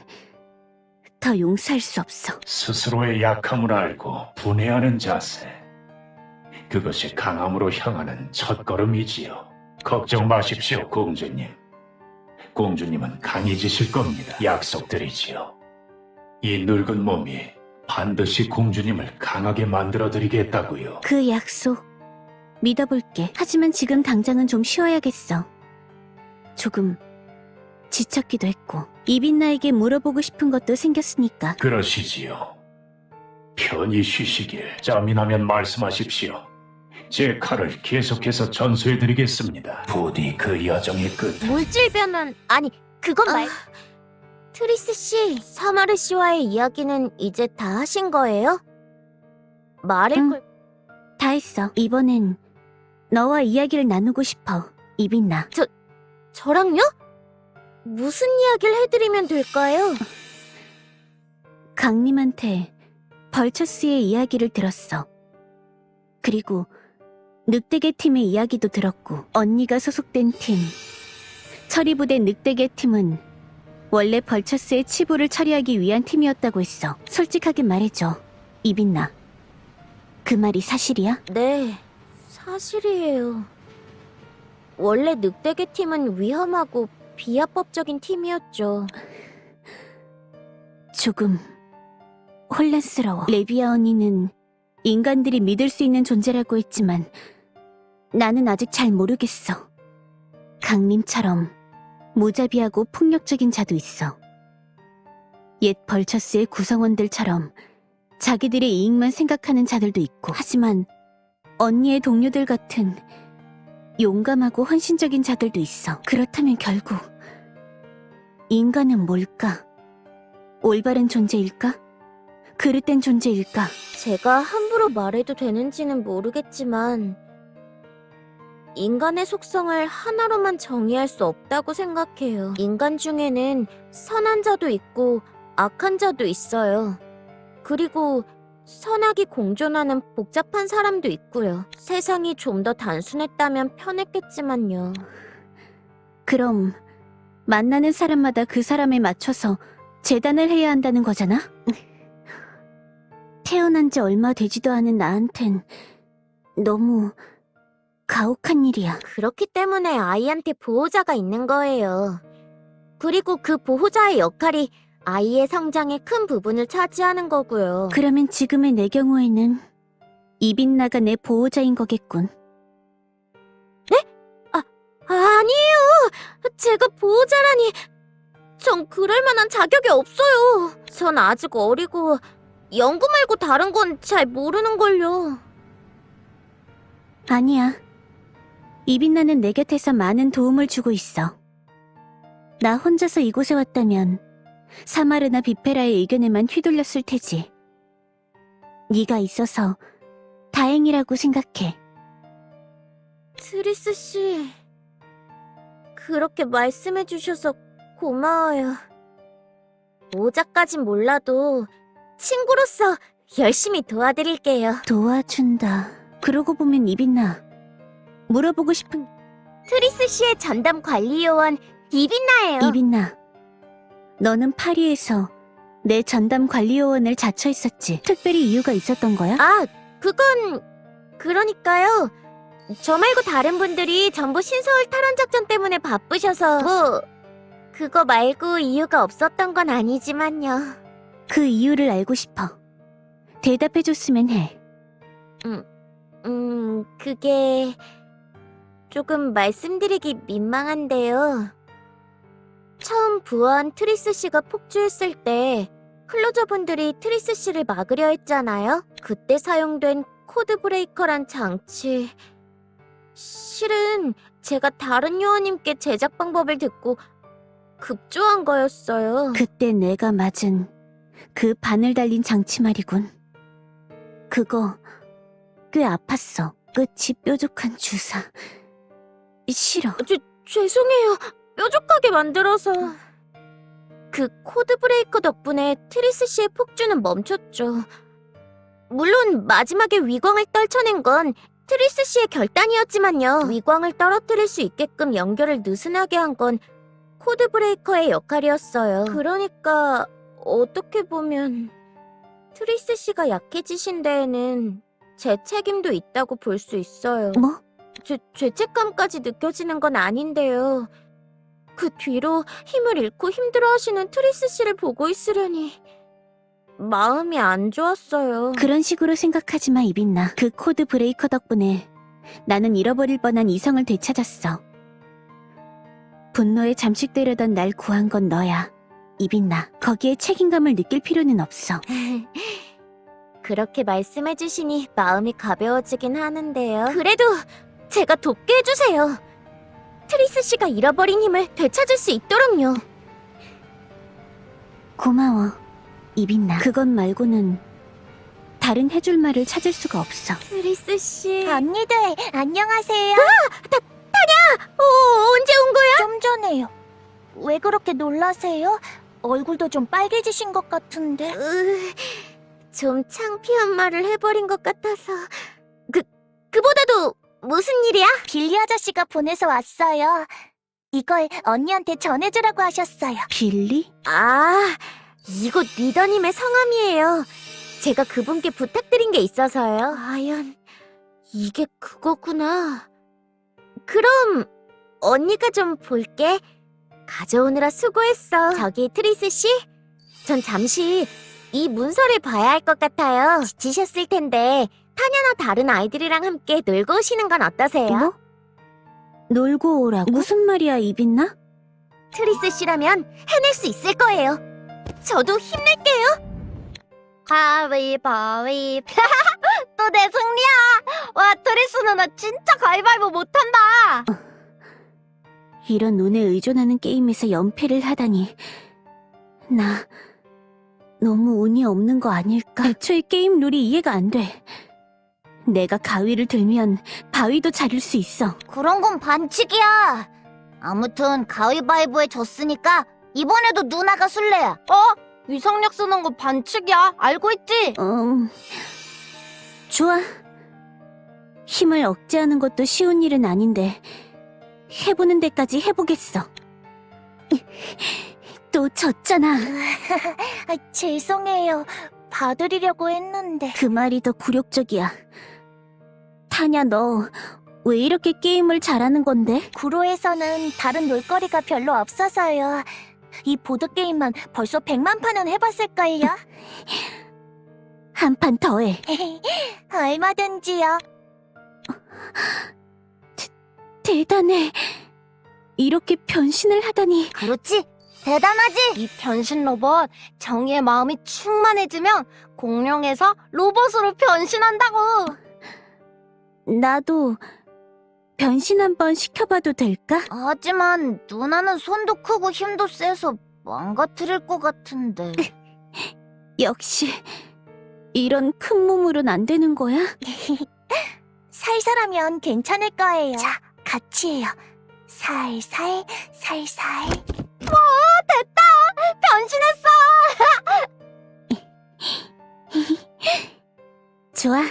더 용서할 수 없어. 스스로의 약함을 알고 분해하는 자세. 그것이 강함으로 향하는 첫걸음이지요. 걱정 마십시오, 공주님. 공주님은 강해지실 겁니다. 약속드리지요. 이 늙은 몸이 반드시 공주님을 강하게 만들어드리겠다고요. 그 약속 믿어볼게. 하지만 지금 당장은 좀 쉬어야겠어. 조금 지쳤기도 했고 이빈나에게 물어보고 싶은 것도 생겼으니까. 그러시지요. 편히 쉬시길. 짬이 나면 말씀하십시오. 제 칼을 계속해서 전수해드리겠습니다. 부디 그 여정의 끝. 물질 변환 아니 그건 말. 트리스 씨, 사마르 씨와의 이야기는 이제 다 하신 거예요? 말을 걸. 다 했어. 이번엔 너와 이야기를 나누고 싶어. 이빈나. 저랑요? 무슨 이야기를 해드리면 될까요? 강림한테 벌처스의 이야기를 들었어. 그리고 늑대계 팀의 이야기도 들었고 언니가 소속된 팀 처리부대 늑대계 팀은 원래 벌처스의 치부를 처리하기 위한 팀이었다고 했어. 솔직하게 말해줘, 이빈나. 그 말이 사실이야? 네, 사실이에요. 원래 늑대계 팀은 위험하고 비합법적인 팀이었죠. 조금 혼란스러워. 레비아 언니는 인간들이 믿을 수 있는 존재라고 했지만 나는 아직 잘 모르겠어. 강림처럼 무자비하고 폭력적인 자도 있어. 옛 벌처스의 구성원들처럼 자기들의 이익만 생각하는 자들도 있고. 하지만 언니의 동료들 같은 용감하고 헌신적인 자들도 있어. 그렇다면 결국 인간은 뭘까? 올바른 존재일까? 그릇된 존재일까? 제가 함부로 말해도 되는지는 모르겠지만 인간의 속성을 하나로만 정의할 수 없다고 생각해요. 인간 중에는 선한 자도 있고 악한 자도 있어요. 그리고 선악이 공존하는 복잡한 사람도 있고요. 세상이 좀 더 단순했다면 편했겠지만요. 그럼 만나는 사람마다 그 사람에 맞춰서 재단을 해야 한다는 거잖아? 태어난 지 얼마 되지도 않은 나한텐 너무 가혹한 일이야. 그렇기 때문에 아이한테 보호자가 있는 거예요. 그리고 그 보호자의 역할이 아이의 성장의 큰 부분을 차지하는 거고요. 그러면 지금의 내 경우에는 이빈나가 내 보호자인 거겠군. 네? 아니에요. 제가 보호자라니. 전 그럴 만한 자격이 없어요. 전 아직 어리고 연구 말고 다른 건 잘 모르는걸요. 아니야. 이빈나는 내 곁에서 많은 도움을 주고 있어. 나 혼자서 이곳에 왔다면 사마르나 비페라의 의견에만 휘둘렸을 테지. 네가 있어서 다행이라고 생각해. 트리스 씨, 그렇게 말씀해 주셔서 고마워요. 모자까진 몰라도 친구로서 열심히 도와드릴게요. 도와준다. 그러고 보면 이빈나, 물어보고 싶은... 트리스 씨의 전담 관리 요원 이빈나예요. 이빈나, 너는 파리에서 내 전담 관리 요원을 자처했었지. 특별히 이유가 있었던 거야? 그건... 그러니까요. 저 말고 다른 분들이 전부 신서울 탈환 작전 때문에 바쁘셔서... 그거 말고 이유가 없었던 건 아니지만요. 그 이유를 알고 싶어. 대답해줬으면 해. 그게... 조금 말씀드리기 민망한데요. 처음 부어한 트리스 씨가 폭주했을 때 클로저분들이 트리스 씨를 막으려 했잖아요. 그때 사용된 코드 브레이커란 장치... 실은 제가 다른 요원님께 제작 방법을 듣고 급조한 거였어요. 그때 내가 맞은 그 바늘 달린 장치 말이군. 그거 꽤 아팠어. 끝이 뾰족한 주사. 싫어. 죄송해요. 뾰족하게 만들어서. 그 코드 브레이커 덕분에 트리스 씨의 폭주는 멈췄죠. 물론 마지막에 위광을 떨쳐낸 건 트리스 씨의 결단이었지만요. 위광을 떨어뜨릴 수 있게끔 연결을 느슨하게 한 건 코드 브레이커의 역할이었어요. 그러니까 어떻게 보면 트리스 씨가 약해지신 데에는 제 책임도 있다고 볼 수 있어요. 뭐? 죄책감까지 느껴지는 건 아닌데요. 그 뒤로 힘을 잃고 힘들어하시는 트리스 씨를 보고 있으려니 마음이 안 좋았어요. 그런 식으로 생각하지 마, 이빈나. 그 코드 브레이커 덕분에 나는 잃어버릴 뻔한 이성을 되찾았어. 분노에 잠식되려던 날 구한 건 너야, 이빈나. 거기에 책임감을 느낄 필요는 없어. 그렇게 말씀해주시니 마음이 가벼워지긴 하는데요. 그래도 제가 돕게 해주세요. 트리스 씨가 잃어버린 힘을 되찾을 수 있도록요. 고마워, 이빈나. 그것 말고는 다른 해줄 말을 찾을 수가 없어. 트리스 씨. 언니들, 안녕하세요. 언제 온 거야? 좀 전에요. 왜 그렇게 놀라세요? 얼굴도 좀 빨개지신 것 같은데. 좀 창피한 말을 해버린 것 같아서. 그보다도 무슨 일이야? 빌리 아저씨가 보내서 왔어요. 이걸 언니한테 전해주라고 하셨어요. 빌리? 아, 이곳 리더님의 성함이에요. 제가 그분께 부탁드린 게 있어서요. 과연 이게 그거구나. 그럼 언니가 좀 볼게. 가져오느라 수고했어. 저기 트리스 씨, 전 잠시 이 문서를 봐야 할 것 같아요. 지치셨을 텐데 타냐나 다른 아이들이랑 함께 놀고 오시는 건 어떠세요? 뭐? 놀고 오라고? 무슨 말이야, 이빈나? 트리스 씨라면 해낼 수 있을 거예요. 저도 힘낼게요. 가위바위보. 또 내 승리야. 와, 트리스 누나 진짜 가위바위보 못한다. 이런 운에 의존하는 게임에서 연패를 하다니. 나 너무 운이 없는 거 아닐까? 애초에 게임 룰이 이해가 안 돼. 내가 가위를 들면 바위도 자를 수 있어. 그런 건 반칙이야. 아무튼 가위바위보에 졌으니까 이번에도 누나가 술래야. 위상력 쓰는 거 반칙이야. 알고 있지? 좋아. 힘을 억제하는 것도 쉬운 일은 아닌데 해보는 데까지 해보겠어. 또 졌잖아. 죄송해요. 봐드리려고 했는데. 그 말이 더 굴욕적이야. 타냐, 너 왜 이렇게 게임을 잘하는 건데? 구로에서는 다른 놀거리가 별로 없어서요. 이 보드게임만 벌써 100만 판은 해봤을걸요? 한 판 더 해. 얼마든지요. 대단해. 이렇게 변신을 하다니. 그렇지? 대단하지? 이 변신 로봇 정의의 마음이 충만해지면 공룡에서 로봇으로 변신한다고. 나도 변신 한번 시켜봐도 될까? 하지만 누나는 손도 크고 힘도 세서 망가뜨릴 것 같은데. 역시 이런 큰 몸으론 안 되는 거야? 살살하면 괜찮을 거예요. 자, 같이 해요. 살살, 살살. 변신했어! 좋아.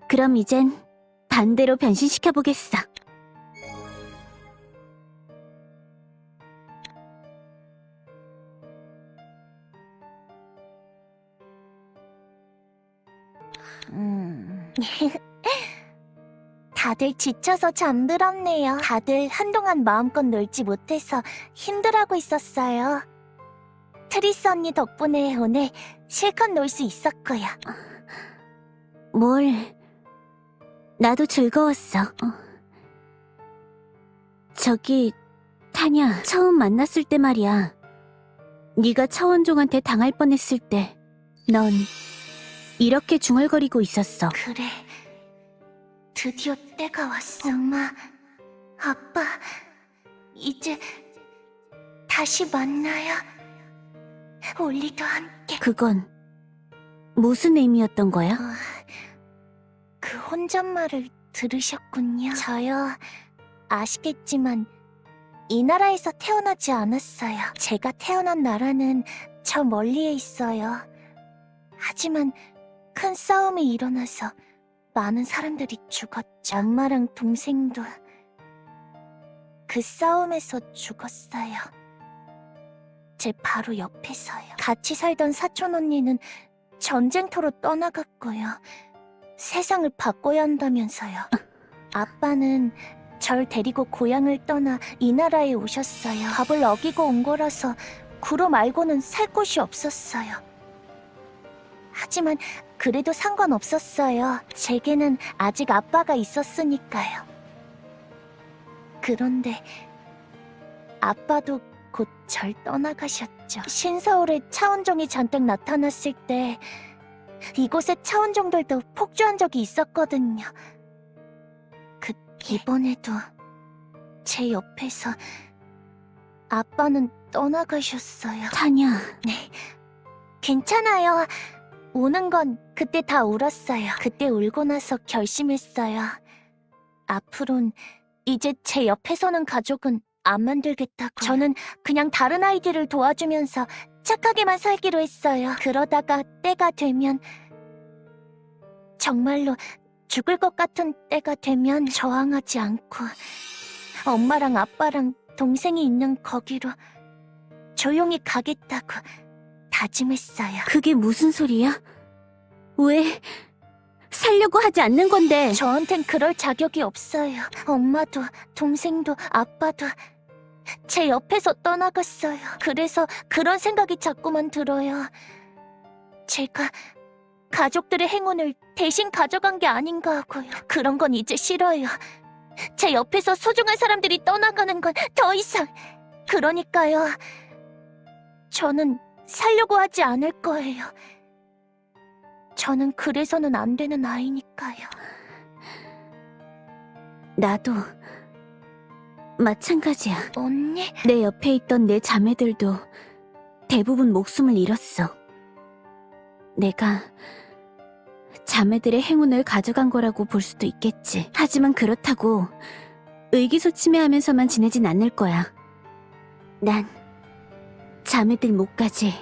그럼 이젠 반대로 변신시켜보겠어. 다들 지쳐서 잠들었네요. 다들 한동안 마음껏 놀지 못해서 힘들어하고 있었어요. 트리스 언니 덕분에 오늘 실컷 놀 수 있었고요. 뭘... 나도 즐거웠어. 저기, 타냐, 처음 만났을 때 말이야. 네가 차원종한테 당할 뻔했을 때 넌 이렇게 중얼거리고 있었어. 그래, 드디어 때가 왔어. 엄마, 아빠, 이제 다시 만나요. 올리도 함께. 그건 무슨 의미였던 거야? 그 혼잣말을 들으셨군요. 저요, 아시겠지만 이 나라에서 태어나지 않았어요. 제가 태어난 나라는 저 멀리에 있어요. 하지만 큰 싸움이 일어나서 많은 사람들이 죽었죠. 엄마랑 동생도 그 싸움에서 죽었어요. 제 바로 옆에서요. 같이 살던 사촌 언니는 전쟁터로 떠나갔고요. 세상을 바꿔야 한다면서요. 아빠는 절 데리고 고향을 떠나 이 나라에 오셨어요. 밥을 어기고 온 거라서 구로 말고는 살 곳이 없었어요. 하지만 그래도 상관없었어요. 제게는 아직 아빠가 있었으니까요. 그런데 아빠도 곧 절 떠나가셨죠. 신서울에 차원종이 잔뜩 나타났을 때 이곳의 차원종들도 폭주한 적이 있었거든요. 이번에도 제 옆에서 아빠는 떠나가셨어요. 타냐, 네, 괜찮아요. 우는 건 그때 다 울었어요. 그때 울고 나서 결심했어요. 앞으론 이제 제 옆에 서는 가족은 안 만들겠다고. 저는 그냥 다른 아이들을 도와주면서 착하게만 살기로 했어요. 그러다가 때가 되면, 정말로 죽을 것 같은 때가 되면 저항하지 않고 엄마랑 아빠랑 동생이 있는 거기로 조용히 가겠다고 다짐했어요. 그게 무슨 소리야? 왜 살려고 하지 않는 건데? 저한텐 그럴 자격이 없어요. 엄마도 동생도 아빠도 제 옆에서 떠나갔어요. 그래서 그런 생각이 자꾸만 들어요. 제가 가족들의 행운을 대신 가져간 게 아닌가 하고요. 그런 건 이제 싫어요. 제 옆에서 소중한 사람들이 떠나가는 건 더 이상. 그러니까요. 저는 살려고 하지 않을 거예요. 저는 그래서는 안 되는 아이니까요. 나도 마찬가지야. 언니? 내 옆에 있던 내 자매들도 대부분 목숨을 잃었어. 내가 자매들의 행운을 가져간 거라고 볼 수도 있겠지. 하지만 그렇다고 의기소침해하면서만 지내진 않을 거야. 난 자매들 목까지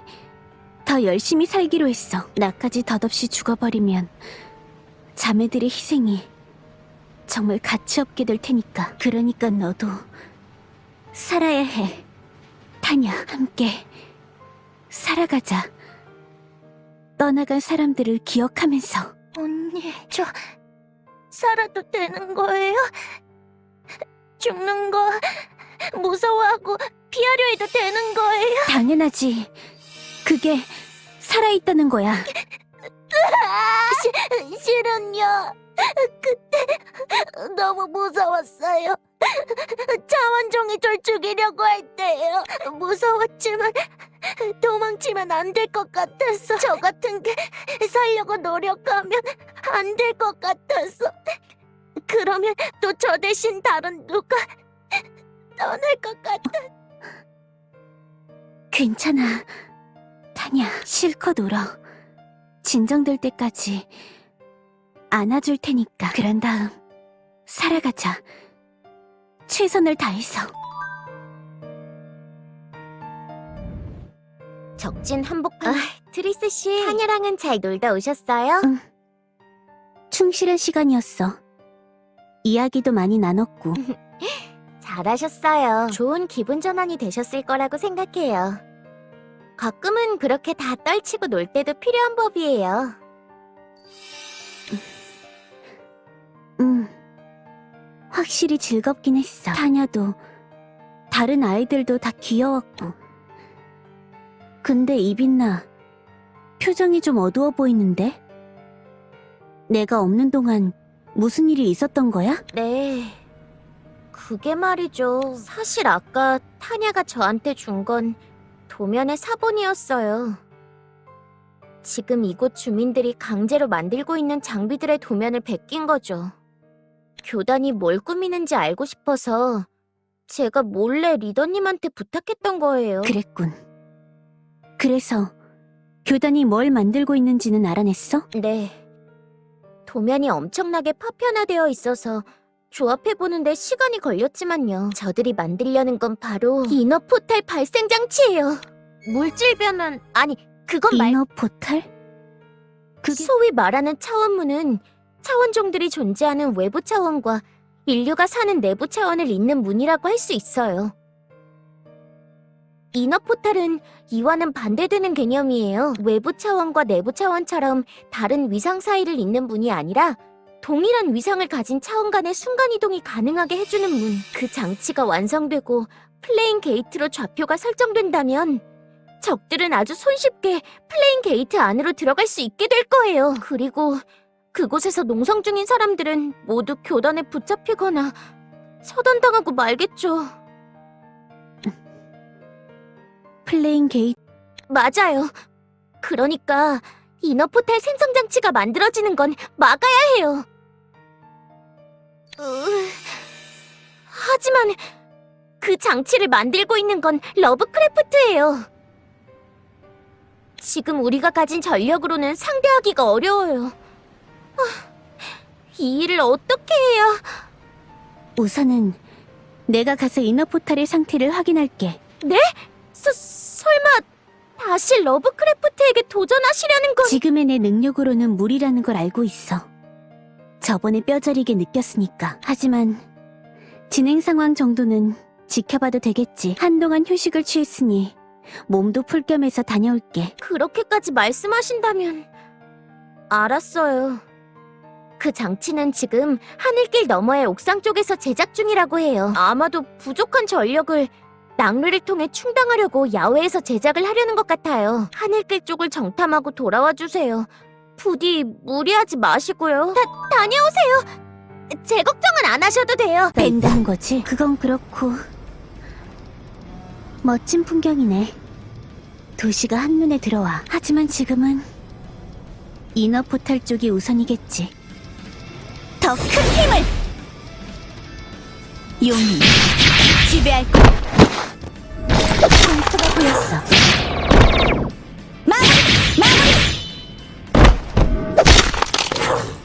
더 열심히 살기로 했어. 나까지 덧없이 죽어버리면 자매들의 희생이 정말 가치 없게 될 테니까. 그러니까 너도 살아야 해. 타냐, 함께 살아가자. 떠나간 사람들을 기억하면서. 언니, 저 살아도 되는 거예요? 죽는 거 무서워하고 피하려 해도 되는 거예요? 당연하지. 그게 살아있다는 거야. 실은요. 그때 너무 무서웠어요. 차원종이 절 죽이려고 할 때요. 무서웠지만 도망치면 안 될 것 같아서. 저 같은 게 살려고 노력하면 안 될 것 같아서. 그러면 또 저 대신 다른 누가 떠날 것 같아. 괜찮아. 타냐, 실컷 울어. 진정될 때까지 안아줄 테니까. 그런 다음 살아가자. 최선을 다해서. 적진 한복판. 트리스 씨, 타냐랑은 잘 놀다 오셨어요? 응. 충실한 시간이었어. 이야기도 많이 나눴고. 잘하셨어요. 좋은 기분 전환이 되셨을 거라고 생각해요. 가끔은 그렇게 다 떨치고 놀 때도 필요한 법이에요. 확실히 즐겁긴 했어. 타냐도 다른 아이들도 다 귀여웠고. 근데 이빈나 표정이 좀 어두워 보이는데? 내가 없는 동안 무슨 일이 있었던 거야? 네, 그게 말이죠. 사실 아까 타냐가 저한테 준 건 도면의 사본이었어요. 지금 이곳 주민들이 강제로 만들고 있는 장비들의 도면을 베낀 거죠. 교단이 뭘 꾸미는지 알고 싶어서 제가 몰래 리더님한테 부탁했던 거예요. 그랬군. 그래서 교단이 뭘 만들고 있는지는 알아냈어? 네. 도면이 엄청나게 파편화되어 있어서 조합해보는데 시간이 걸렸지만요. 저들이 만들려는 건 바로 이너 포탈 발생 장치예요. 물질 변환, 아니 그건 이너 포탈? 그게 소위 말하는 차원문은 차원종들이 존재하는 외부 차원과 인류가 사는 내부 차원을 잇는 문이라고 할 수 있어요. 이너 포탈은 이와는 반대되는 개념이에요. 외부 차원과 내부 차원처럼 다른 위상 사이를 잇는 문이 아니라 동일한 위상을 가진 차원 간의 순간이동이 가능하게 해주는 문. 그 장치가 완성되고 플레인 게이트로 좌표가 설정된다면 적들은 아주 손쉽게 플레인 게이트 안으로 들어갈 수 있게 될 거예요. 그리고 그곳에서 농성 중인 사람들은 모두 교단에 붙잡히거나 처단당하고 말겠죠. 플레인 게이트. 맞아요. 그러니까 이너 포탈 생성 장치가 만들어지는 건 막아야 해요. 하지만 그 장치를 만들고 있는 건 러브크래프트예요. 지금 우리가 가진 전력으로는 상대하기가 어려워요. 이 일을 어떻게 해야... 우선은 내가 가서 이너 포탈의 상태를 확인할게. 네? 설마 다시 러브크래프트에게 도전하시려는 건... 지금의 내 능력으로는 무리라는 걸 알고 있어. 저번에 뼈저리게 느꼈으니까. 하지만 진행 상황 정도는 지켜봐도 되겠지. 한동안 휴식을 취했으니 몸도 풀 겸해서 다녀올게. 그렇게까지 말씀하신다면... 알았어요. 그 장치는 지금 하늘길 너머의 옥상 쪽에서 제작 중이라고 해요. 아마도 부족한 전력을 낙뢰를 통해 충당하려고 야외에서 제작을 하려는 것 같아요. 하늘길 쪽을 정탐하고 돌아와 주세요. 부디 무리하지 마시고요. 다녀오세요. 제 걱정은 안 하셔도 돼요. 뺀다는 거지? 그건 그렇고 멋진 풍경이네. 도시가 한눈에 들어와. 하지만 지금은 이너 포탈 쪽이 우선이겠지. 더 큰 힘을! 용이 지배할 거야. 공포가 보였어. 마무리!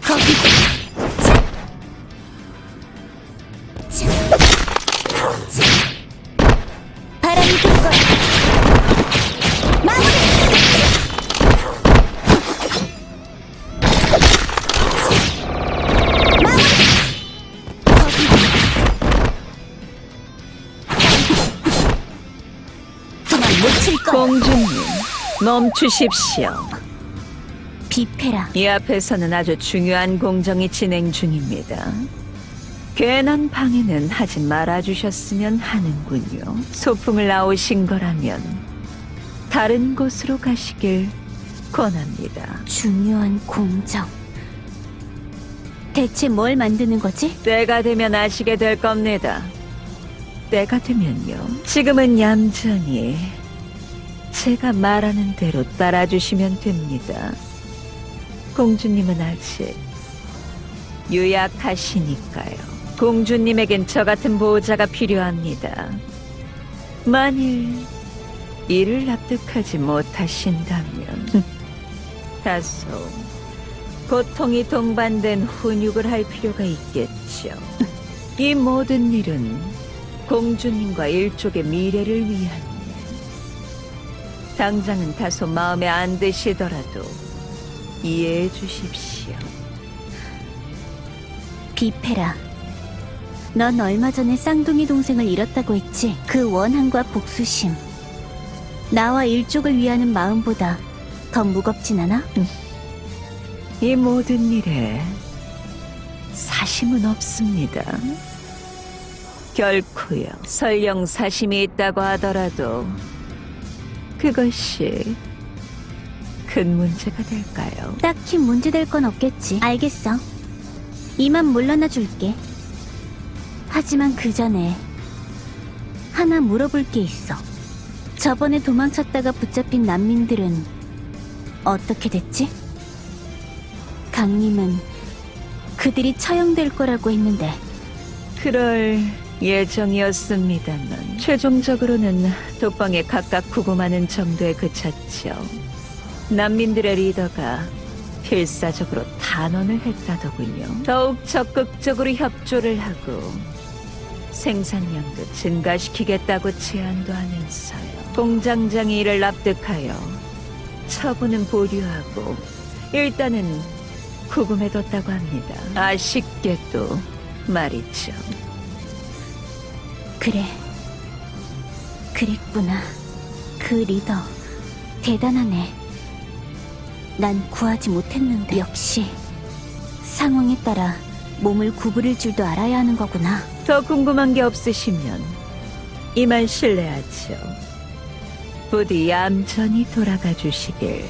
거기! 바람이 불 거야. 마무리! 공주님, 멈추십시오. 비페라. 이 앞에서는 아주 중요한 공정이 진행 중입니다. 괜한 방해는 하지 말아주셨으면 하는군요. 소풍을 나오신 거라면 다른 곳으로 가시길 권합니다. 중요한 공정. 대체 뭘 만드는 거지? 때가 되면 아시게 될 겁니다. 때가 되면요. 지금은 얌전히 제가 말하는 대로 따라주시면 됩니다. 공주님은 아직 유약하시니까요. 공주님에겐 저 같은 보호자가 필요합니다. 만일 이를 납득하지 못하신다면 다소 고통이 동반된 훈육을 할 필요가 있겠죠. 이 모든 일은 공주님과 일족의 미래를 위한 일. 당장은 다소 마음에 안 드시더라도 이해해 주십시오. 비페라. 넌 얼마 전에 쌍둥이 동생을 잃었다고 했지? 그 원한과 복수심. 나와 일족을 위하는 마음보다 더 무겁진 않아? 이 모든 일에 사심은 없습니다. 결코요. 설령 사심이 있다고 하더라도 그것이 큰 문제가 될까요? 딱히 문제될 건 없겠지. 알겠어. 이만 물러나 줄게. 하지만 그 전에 하나 물어볼 게 있어. 저번에 도망쳤다가 붙잡힌 난민들은 어떻게 됐지? 강림은 그들이 처형될 거라고 했는데. 그럴 예정이었습니다만 최종적으로는 독방에 각각 구금하는 정도에 그쳤죠. 난민들의 리더가 필사적으로 단언을 했다더군요. 더욱 적극적으로 협조를 하고 생산량도 증가시키겠다고 제안도 하면서요. 공장장이 이를 납득하여 처분은 보류하고 일단은 구금해뒀다고 합니다. 아쉽게도 말이죠. 그래. 그랬구나. 그 리더, 대단하네. 난 구하지 못했는데. 역시, 상황에 따라 몸을 구부릴 줄도 알아야 하는 거구나. 더 궁금한 게 없으시면 이만 실례하죠. 부디 얌전히 돌아가 주시길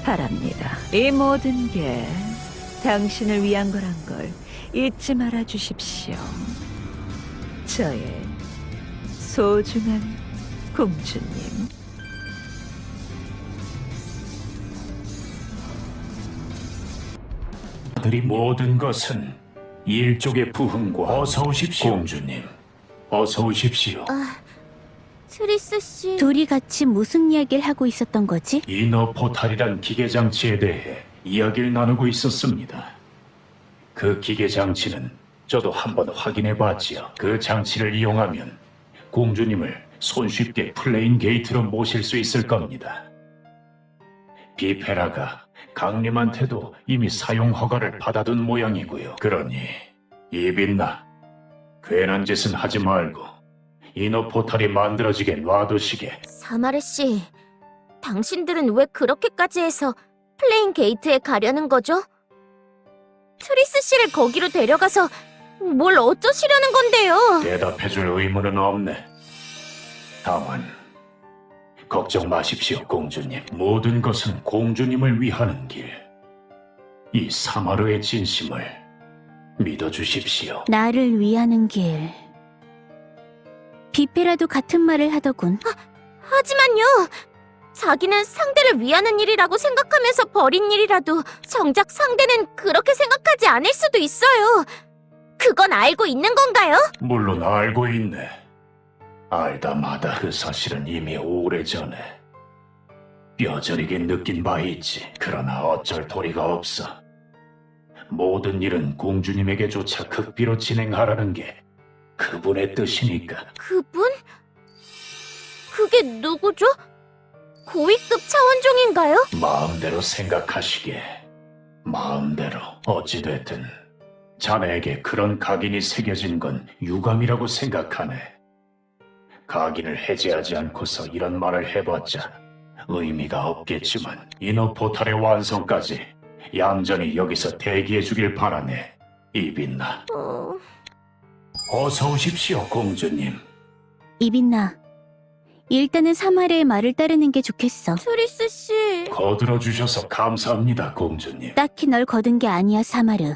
바랍니다. 이 모든 게 당신을 위한 거란 걸 잊지 말아 주십시오. 저의 소중한 공주님. 들이 모든 것은 일족의 부흥과 어서 오십시오, 공주님. 어서 오십시오. 트리스 씨. 둘이 같이 무슨 이야기를 하고 있었던 거지? 이너 포탈이란 기계 장치에 대해 이야기를 나누고 있었습니다. 그 기계 장치는 저도 한번 확인해 봤지요. 그 장치를 이용하면 공주님을 손쉽게 플레인 게이트로 모실 수 있을 겁니다. 비페라가 강림한테도 이미 사용 허가를 받아둔 모양이고요. 그러니 이빈나, 괜한 짓은 하지 말고 이너 포탈이 만들어지게 놔두시게. 사마르 씨, 당신들은 왜 그렇게까지 해서 플레인 게이트에 가려는 거죠? 트리스 씨를 거기로 데려가서 뭘 어쩌시려는 건데요? 대답해줄 의무는 없네. 다만 걱정 마십시오, 공주님. 모든 것은 공주님을 위하는 길. 이 사마르의 진심을 믿어주십시오. 나를 위하는 길. 비페라도 같은 말을 하더군. 하지만요, 자기는 상대를 위하는 일이라고 생각하면서 벌인 일이라도 정작 상대는 그렇게 생각하지 않을 수도 있어요. 그건 알고 있는 건가요? 물론 알고 있네. 알다 마다 그 사실은 이미 오래전에 뼈저리게 느낀 바 있지. 그러나 어쩔 도리가 없어. 모든 일은 공주님에게조차 극비로 진행하라는 게 그분의 뜻이니까. 그분? 그게 누구죠? 고위급 차원종인가요? 마음대로 생각하시게. 마음대로. 어찌됐든 자네에게 그런 각인이 새겨진 건 유감이라고 생각하네. 각인을 해제하지 않고서 이런 말을 해봤자 의미가 없겠지만 이너 포탈의 완성까지 얌전히 여기서 대기해주길 바라네, 이빈나. 어서 오십시오, 공주님. 이빈나, 일단은 사마르의 말을 따르는 게 좋겠어. 트리스 씨. 거들어주셔서 감사합니다, 공주님. 딱히 널 거둔 게 아니야, 사마르.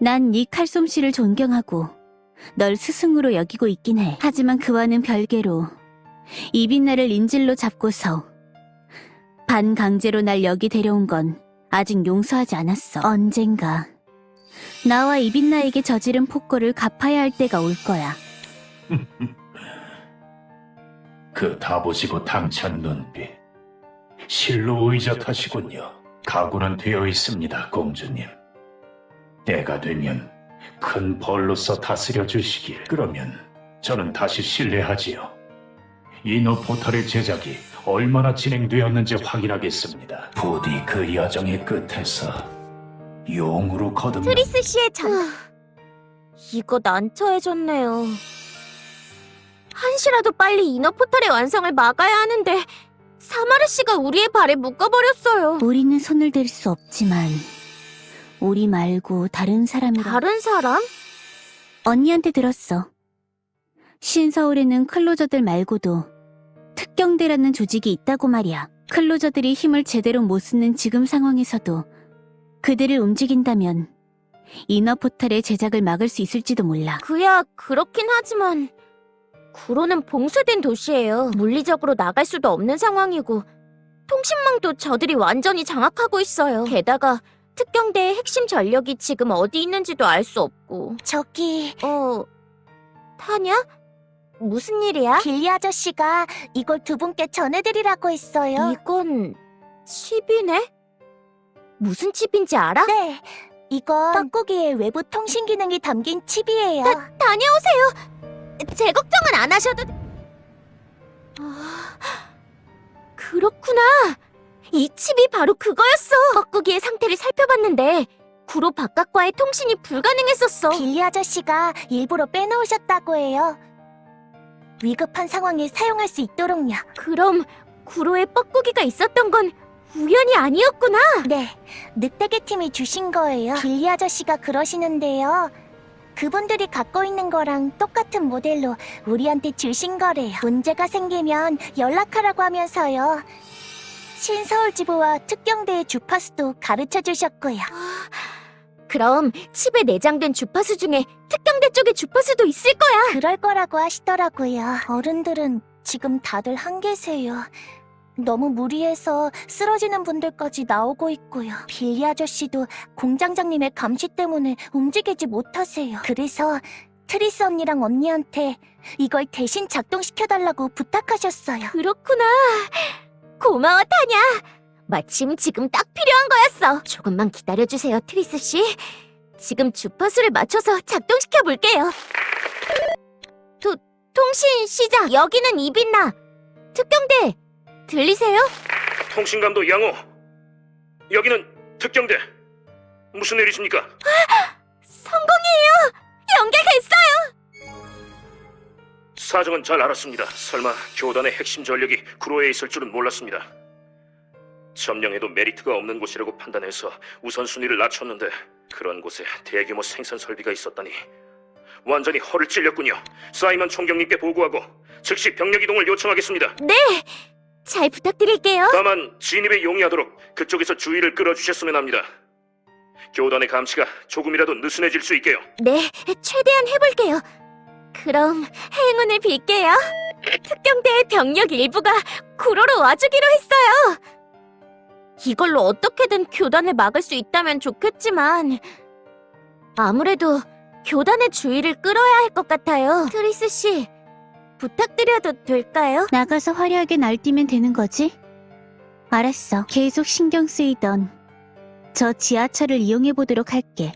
난 네 칼솜씨를 존경하고 널 스승으로 여기고 있긴 해. 하지만 그와는 별개로 이빈나를 인질로 잡고서 반강제로 날 여기 데려온 건 아직 용서하지 않았어. 언젠가 나와 이빈나에게 저지른 폭거를 갚아야 할 때가 올 거야. 그 다보시고 당찬 눈빛, 실로 의젓하시군요. 각오는 되어 있습니다, 공주님. 때가 되면 큰 벌로서 다스려 주시길. 그러면 저는 다시 신뢰하지요. 이너 포탈의 제작이 얼마나 진행되었는지 확인하겠습니다. 부디 그 여정의 끝에서 용으로 거듭나. 트리스 씨의 이거 난처해졌네요. 한시라도 빨리 이너 포탈의 완성을 막아야 하는데 사마르 씨가 우리의 발에 묶어버렸어요. 우리는 손을 댈 수 없지만 우리 말고 다른 사람이 다른 사람? 언니한테 들었어. 신서울에는 클로저들 말고도 특경대라는 조직이 있다고 말이야. 클로저들이 힘을 제대로 못 쓰는 지금 상황에서도 그들을 움직인다면 이너 포탈의 제작을 막을 수 있을지도 몰라. 그야 그렇긴 하지만 구로는 봉쇄된 도시예요. 물리적으로 나갈 수도 없는 상황이고 통신망도 저들이 완전히 장악하고 있어요. 게다가 특경대의 핵심 전력이 지금 어디 있는지도 알 수 없고. 저기 타냐? 무슨 일이야? 빌리 아저씨가 이걸 두 분께 전해드리라고 했어요. 이건 칩이네? 무슨 칩인지 알아? 네, 이건 떡고기의 외부 통신 기능이 담긴 칩이에요. 다녀오세요. 제 걱정은 안 하셔도 그렇구나. 이 칩이 바로 그거였어. 뻐꾸기의 상태를 살펴봤는데 구로 바깥과의 통신이 불가능했었어. 빌리 아저씨가 일부러 빼놓으셨다고 해요. 위급한 상황에 사용할 수 있도록요. 그럼 구로에 뻐꾸기가 있었던 건 우연이 아니었구나. 네, 늑대계 팀이 주신 거예요. 빌리 아저씨가 그러시는데요. 그분들이 갖고 있는 거랑 똑같은 모델로 우리한테 주신 거래요. 문제가 생기면 연락하라고 하면서요. 신서울지부와 특경대의 주파수도 가르쳐 주셨고요. 그럼 칩에 내장된 주파수 중에 특경대 쪽의 주파수도 있을 거야. 그럴 거라고 하시더라고요. 어른들은 지금 다들 한계세요. 너무 무리해서 쓰러지는 분들까지 나오고 있고요. 빌리 아저씨도 공장장님의 감시 때문에 움직이지 못하세요. 그래서 트리스 언니랑 언니한테 이걸 대신 작동시켜달라고 부탁하셨어요. 그렇구나. 고마워, 타냐. 마침 지금 딱 필요한 거였어. 조금만 기다려주세요, 트리스 씨. 지금 주파수를 맞춰서 작동시켜 볼게요. 통신 시작. 여기는 이빈나. 특경대. 들리세요? 통신감도 양호. 여기는 특경대. 무슨 일이십니까? 성공이에요. 연결됐어요. 사정은 잘 알았습니다. 설마 교단의 핵심 전력이 구로에 있을 줄은 몰랐습니다. 점령해도 메리트가 없는 곳이라고 판단해서 우선순위를 낮췄는데 그런 곳에 대규모 생산 설비가 있었다니 완전히 허를 찔렸군요. 사이먼 총경님께 보고하고 즉시 병력 이동을 요청하겠습니다. 네. 잘 부탁드릴게요. 다만 진입에 용이하도록 그쪽에서 주의를 끌어주셨으면 합니다. 교단의 감시가 조금이라도 느슨해질 수 있게요. 네, 최대한 해볼게요. 그럼 행운을 빌게요. 특경대의 병력 일부가 구로로 와주기로 했어요. 이걸로 어떻게든 교단을 막을 수 있다면 좋겠지만 아무래도 교단의 주의를 끌어야 할 것 같아요. 트리스 씨, 부탁드려도 될까요? 나가서 화려하게 날뛰면 되는 거지? 알았어. 계속 신경 쓰이던 저 지하철을 이용해 보도록 할게.